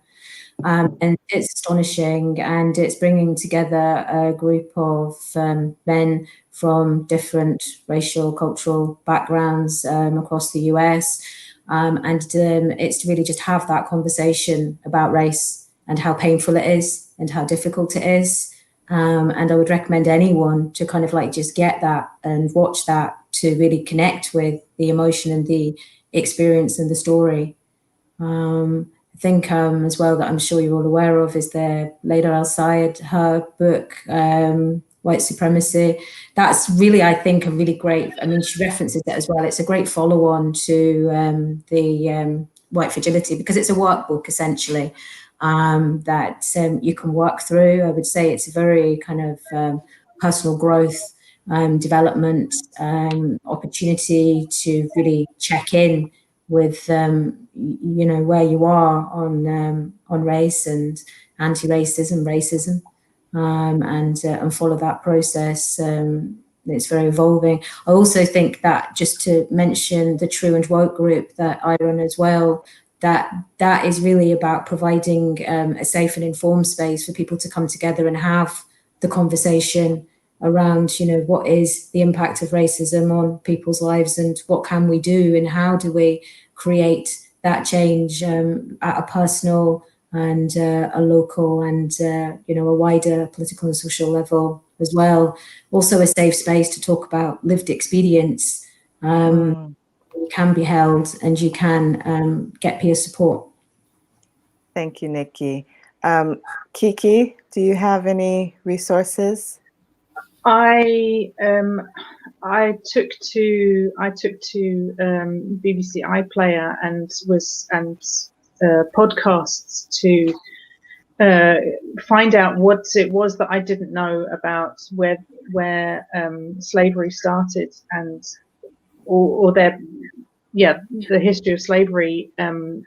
and it's astonishing, and it's bringing together a group of men from different racial, cultural backgrounds across the US, and it's to really just have that conversation about race and how painful it is and how difficult it is. And I would recommend anyone to kind of like just get that and watch that to really connect with the emotion and the experience and the story. I think as well that I'm sure you're all aware of is the Leila El-Sayed, her book, White Supremacy. That's really, I think, a really great, I mean, she references it as well. It's a great follow-on to the White Fragility, because it's a workbook essentially. That you can work through. I would say it's a very kind of personal growth, development opportunity to really check in with where you are on race and anti-racism, racism, and follow that process. It's very evolving. I also think that, just to mention the True and Woke group that I run as well, that is really about providing a safe and informed space for people to come together and have the conversation around, what is the impact of racism on people's lives, and what can we do, and how do we create that change at a personal and a local and a wider political and social level as well. Also a safe space to talk about lived experience. You can be held, and you can get peer support. Thank you, Nikki. Kiki, do you have any resources? I took to BBC iPlayer and podcasts to find out what it was that I didn't know about where slavery started, and the history of slavery, and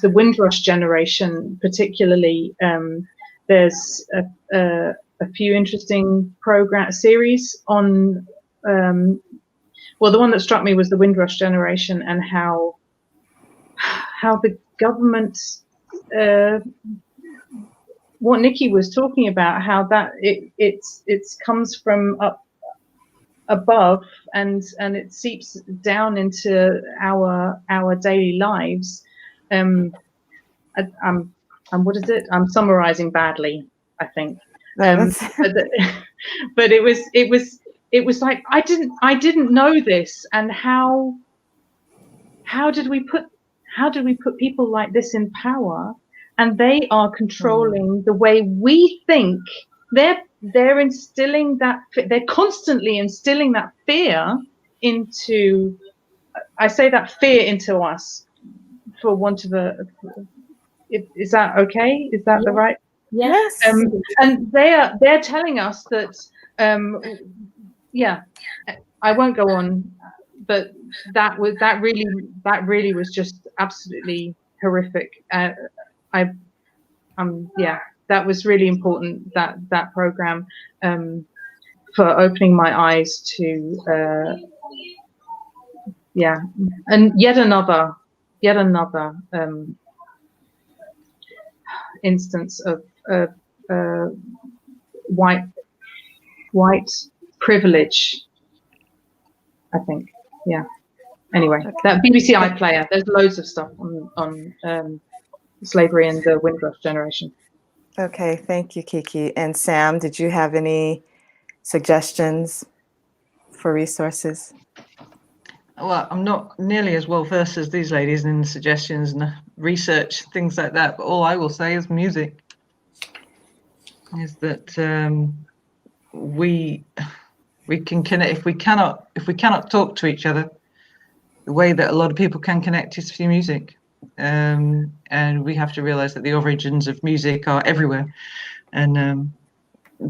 the Windrush generation particularly. There's a few interesting series on, the one that struck me was the Windrush generation, and how the government, what Nikki was talking about, how that it comes from up above, and it seeps down into our daily lives. What is it? I'm summarizing badly, I think. No, that's But it was like I didn't know this, and how did we put people like this in power, and they are controlling the way we think. They're instilling that, they're constantly instilling that fear into, I say that fear into us, for want of a, is that okay? Is that the right? Yes. And they're telling us that, yeah, I won't go on, but that really was just absolutely horrific. Yeah, that was really important, that program, for opening my eyes to, yeah, and yet another instance of white privilege, I think. Yeah. Anyway, that BBC iPlayer, there's loads of stuff on slavery and the Windrush generation. okay. Thank you, Kiki. And Sam, did you have any suggestions for resources? Well, I'm not nearly as well versed as these ladies in suggestions and research, things like that. But all I will say is music. Is that we can connect. If we cannot talk to each other, the way that a lot of people can connect is through music. And we have to realize that the origins of music are everywhere. And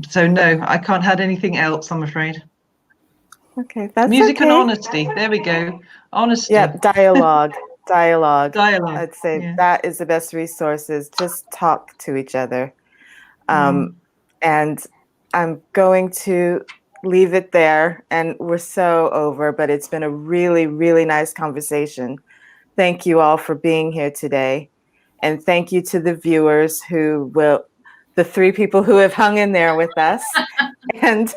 so no, I can't add anything else, I'm afraid. Okay, that's music okay. and honesty. There we go. Honesty. Yep, dialogue. Dialogue. I'd say that is the best resources. Just talk to each other. And I'm going to leave it there. And we're so over, but it's been a really, really nice conversation. Thank you all for being here today. And thank you to the viewers the 3 people who have hung in there with us, and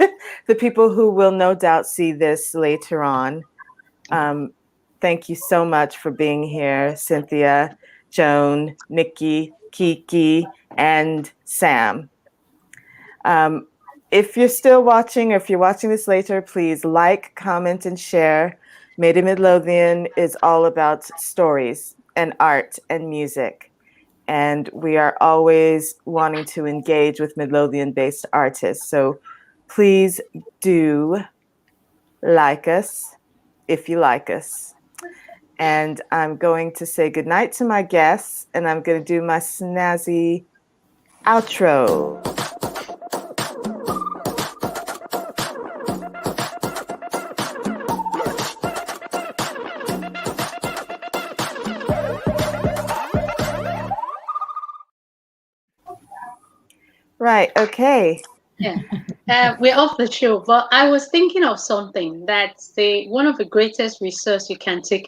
the people who will no doubt see this later on. Thank you so much for being here, Cynthia, Joan, Nikki, Kiki, and Sam. If you're still watching, or if you're watching this later, please like, comment, and share. Made in Midlothian is all about stories and art and music. And we are always wanting to engage with Midlothian-based artists. So please do like us if you like us. And I'm going to say goodnight to my guests, and I'm going to do my snazzy outro. Right, okay. Yeah, we're off the show, but I was thinking of something that's one of the greatest research you can take